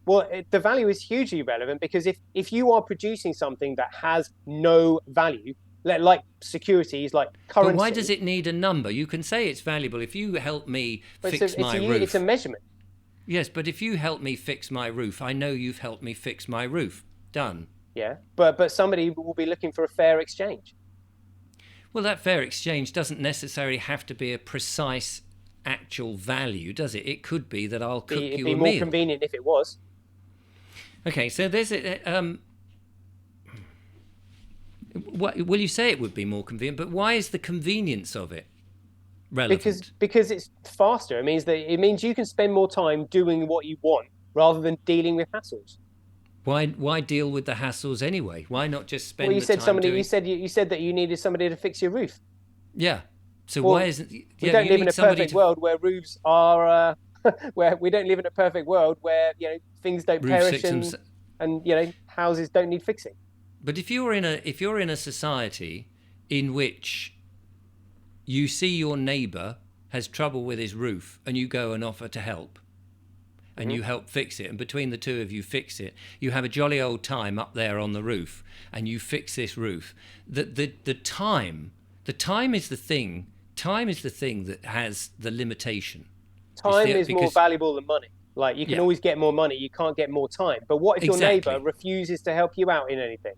Well, the value is hugely relevant, because if you are producing something that has no value, like securities, like currency. But why does it need a number? You can say it's valuable if you help me fix my roof. It's a measurement. Yes, but if you help me fix my roof, I know you've helped me fix my roof. Done. Yeah, but somebody will be looking for a fair exchange. Well, that fair exchange doesn't necessarily have to be a precise actual value, does it? It could be that I'll cook you a meal. It'd be more convenient if it was. Okay, so there's will you say it would be more convenient? But why is the convenience of it relevant? Because it's faster. It means you can spend more time doing what you want rather than dealing with hassles. Why deal with the hassles anyway? Why not just spend? Well, you said that you needed somebody to fix your roof. Yeah. So why isn't? Yeah, we don't live in a perfect world where roofs are. Where we don't live in a perfect world where things don't perish and houses don't need fixing. But if you're in a society in which you see your neighbour has trouble with his roof and you go and offer to help, and you help fix it, and between the two of you fix it, you have a jolly old time up there on the roof, and you fix this roof. The time is the thing. Time is the thing that has the limitation. Time is more valuable than money. Like, you can always get more money, you can't get more time. But what if your neighbour refuses to help you out in anything?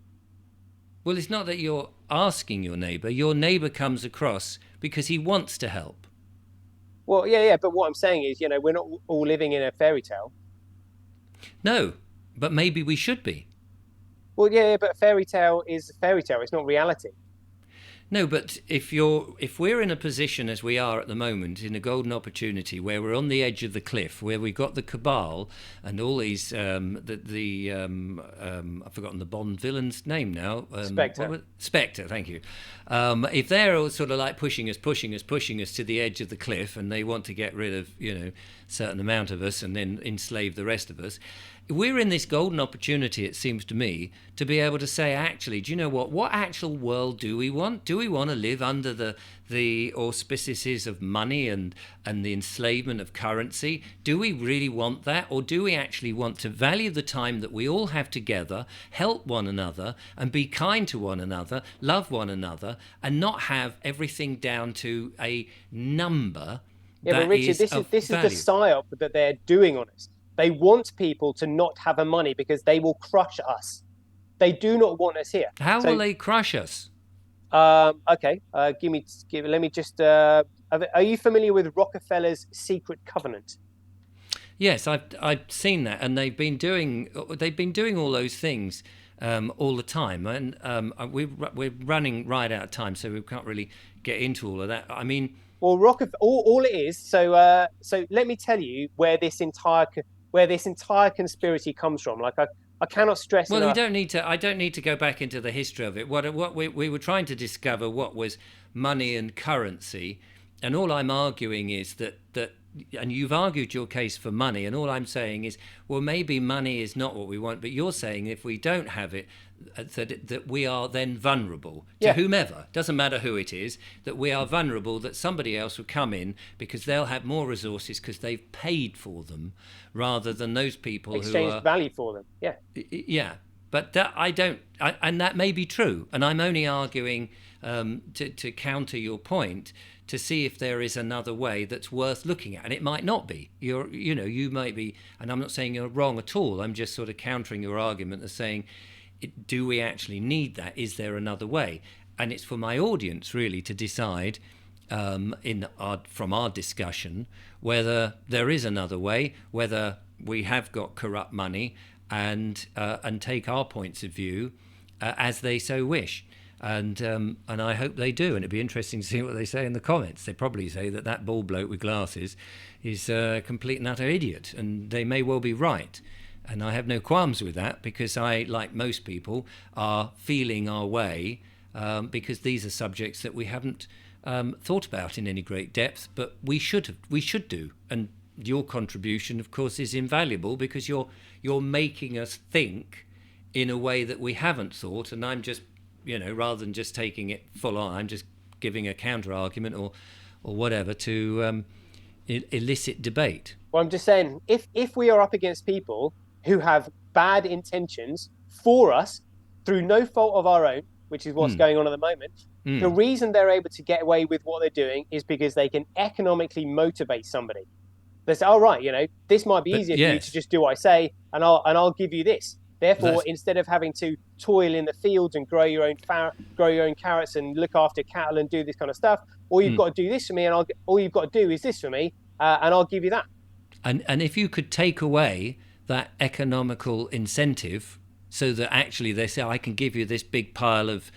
Well, it's not that you're asking your neighbour. Your neighbour comes across because he wants to help. Well, yeah. But what I'm saying is, we're not all living in a fairy tale. No, but maybe we should be. Well, yeah, but a fairy tale is a fairy tale. It's not reality. No, but if we're in a position as we are at the moment, in a golden opportunity where we're on the edge of the cliff, where we've got the cabal and all these I've forgotten the Bond villain's name now. Spectre, thank you. If they're all sort of like pushing us to the edge of the cliff, and they want to get rid of certain amount of us and then enslave the rest of us. We're in this golden opportunity, it seems to me, to be able to say, actually, do you know what? What actual world do we want? Do we want to live under the auspices of money and the enslavement of currency? Do we really want that? Or do we actually want to value the time that we all have together, help one another, and be kind to one another, love one another, and not have everything down to a number? Yeah, but Richard, this is the psyop that they're doing on us. They want people to not have a money because they will crush us. They do not want us here. How will So, they crush us? okay, let me just. Are you familiar with Rockefeller's secret covenant? Yes, I've seen that, and they've been doing all those things all the time, and we're running right out of time, so we can't really get into all of that. I mean, Well, all it is. So let me tell you where this entire conspiracy comes from. Like I cannot stress well, we enough. don't need to. I don't need to go back into the history of it. What we were trying to discover what was money and currency, and all I'm arguing is that and you've argued your case for money, and all I'm saying is, well, maybe money is not what we want, but you're saying if we don't have it, that we are then vulnerable to Yeah, whomever, doesn't matter who it is, that we are vulnerable, that somebody else will come in because they'll have more resources because they've paid for them, rather than those people who exchange are, value for them. Yeah. yeah. But that I don't, and that may be true, and I'm only arguing to counter your point, to see if there is another way that's worth looking at, and it might not be. You might be, and I'm not saying you're wrong at all. I'm just sort of countering your argument as saying, do we actually need that? Is there another way? And it's for my audience really to decide from our discussion whether there is another way, whether we have got corrupt money, and take our points of view as they so wish. And I hope they do, and it'd be interesting to see what they say in the comments. They probably say that bald bloke with glasses is a complete and utter idiot, and they may well be right. And I have no qualms with that, because I, like most people, are feeling our way, because these are subjects that we haven't thought about in any great depth, but we should do. And your contribution, of course, is invaluable, because you're making us think in a way that we haven't thought, and I'm just, rather than just taking it full on, I'm just giving a counter argument or whatever to elicit debate. Well, I'm just saying, if we are up against people who have bad intentions for us through no fault of our own, which is what's going on at the moment, the reason they're able to get away with what they're doing is because they can economically motivate somebody. They say, "All right, this might be But easier for you to yes, just do what I say, and I'll give you this." Therefore, that's instead of having to toil in the fields and grow your own carrots and look after cattle and do this kind of stuff, all you've got to do this for me, and all you've got to do is this for me, and I'll give you that. and if you could take away that economical incentive, so that actually they say, I can give you this big pile of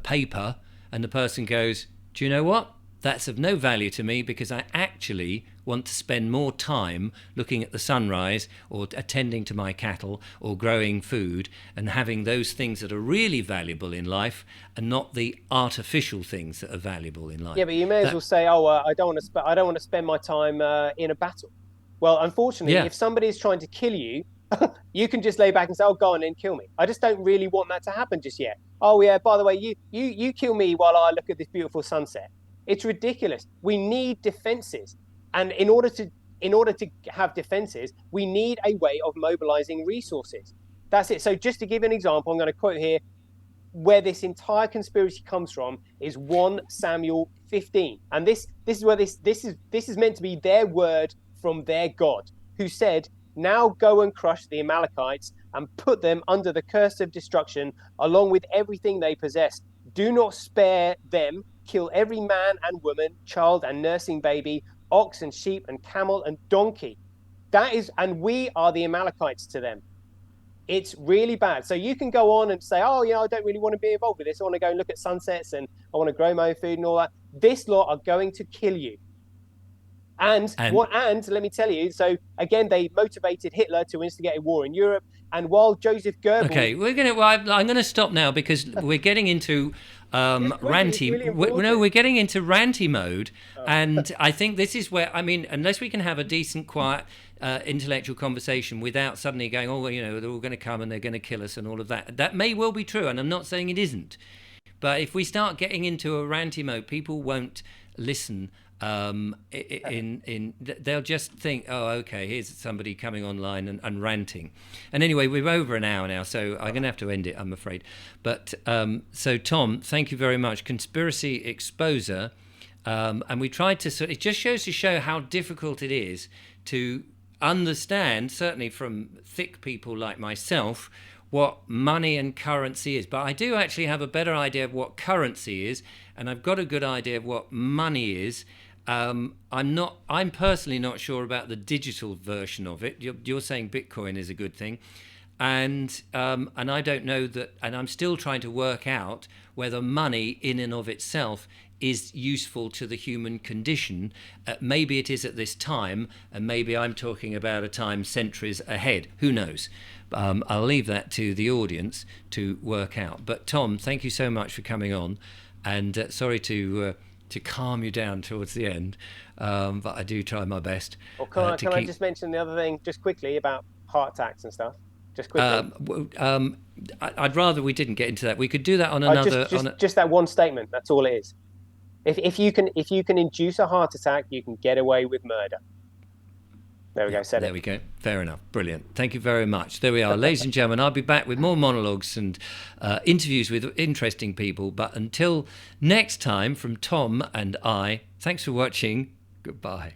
paper, and the person goes, do you know what? That's of no value to me, because I actually want to spend more time looking at the sunrise, or attending to my cattle, or growing food, and having those things that are really valuable in life, and not the artificial things that are valuable in life. Yeah, but you may as well say, "Oh, I don't want to spend my time in a battle." Well, unfortunately, Yeah. if somebody is trying to kill you, you can just lay back and say, "Oh, go on and kill me." I just don't really want that to happen just yet. Oh yeah, by the way, you kill me while I look at this beautiful sunset. It's ridiculous. We need defenses, and in order to have defenses, we need a way of mobilizing resources. That's it. So just to give an example, I'm going to quote here where this entire conspiracy comes from is 1 Samuel 15, and this is where this is meant to be their word from their God, who said, "Now go and crush the Amalekites and put them under the curse of destruction, along with everything they possess. Do not spare them. Kill every man and woman, child and nursing baby, ox and sheep and camel and donkey." That is, and we are the Amalekites to them. It's really bad. So you can go on and say, "Oh, I don't really want to be involved with this. I want to go and look at sunsets and I want to grow my own food and all that." This lot are going to kill you. And And what? And let me tell you. So again, they motivated Hitler to instigate a war in Europe. And while Joseph Goebbels, okay, I'm gonna stop now, because we're getting into it's ranty. really important. No, we're getting into ranty mode, and I think this is where, I mean, unless we can have a decent, quiet, intellectual conversation without suddenly going, oh, they're all going to come and they're going to kill us and all of that. That may well be true, and I'm not saying it isn't. But if we start getting into a ranty mode, people won't listen. They'll just think, oh, okay, here's somebody coming online and ranting. And anyway, we're over an hour now, so I'm going to have to end it, I'm afraid. But so Tom, thank you very much. Conspiracy Exposer, and we tried to it just shows to show how difficult it is to understand, certainly from thick people like myself, what money and currency is, but I do actually have a better idea of what currency is, and I've got a good idea of what money is. I'm personally not sure about the digital version of it. You're saying Bitcoin is a good thing, and I don't know that, and I'm still trying to work out whether money in and of itself is useful to the human condition. Maybe it is at this time, and maybe I'm talking about a time centuries ahead. Who knows? I'll leave that to the audience to work out. But Tom, thank you so much for coming on, and sorry to calm you down towards the end, but I do try my best. Or can I just mention the other thing just quickly about heart attacks and stuff? Just quickly. I'd rather we didn't get into that. We could do that on another. Just that one statement. That's all it is. If you can induce a heart attack, you can get away with murder. There we go. There we go. Fair enough. Brilliant. Thank you very much. There we are, ladies and gentlemen. I'll be back with more monologues and interviews with interesting people. But until next time, from Tom and I, thanks for watching. Goodbye.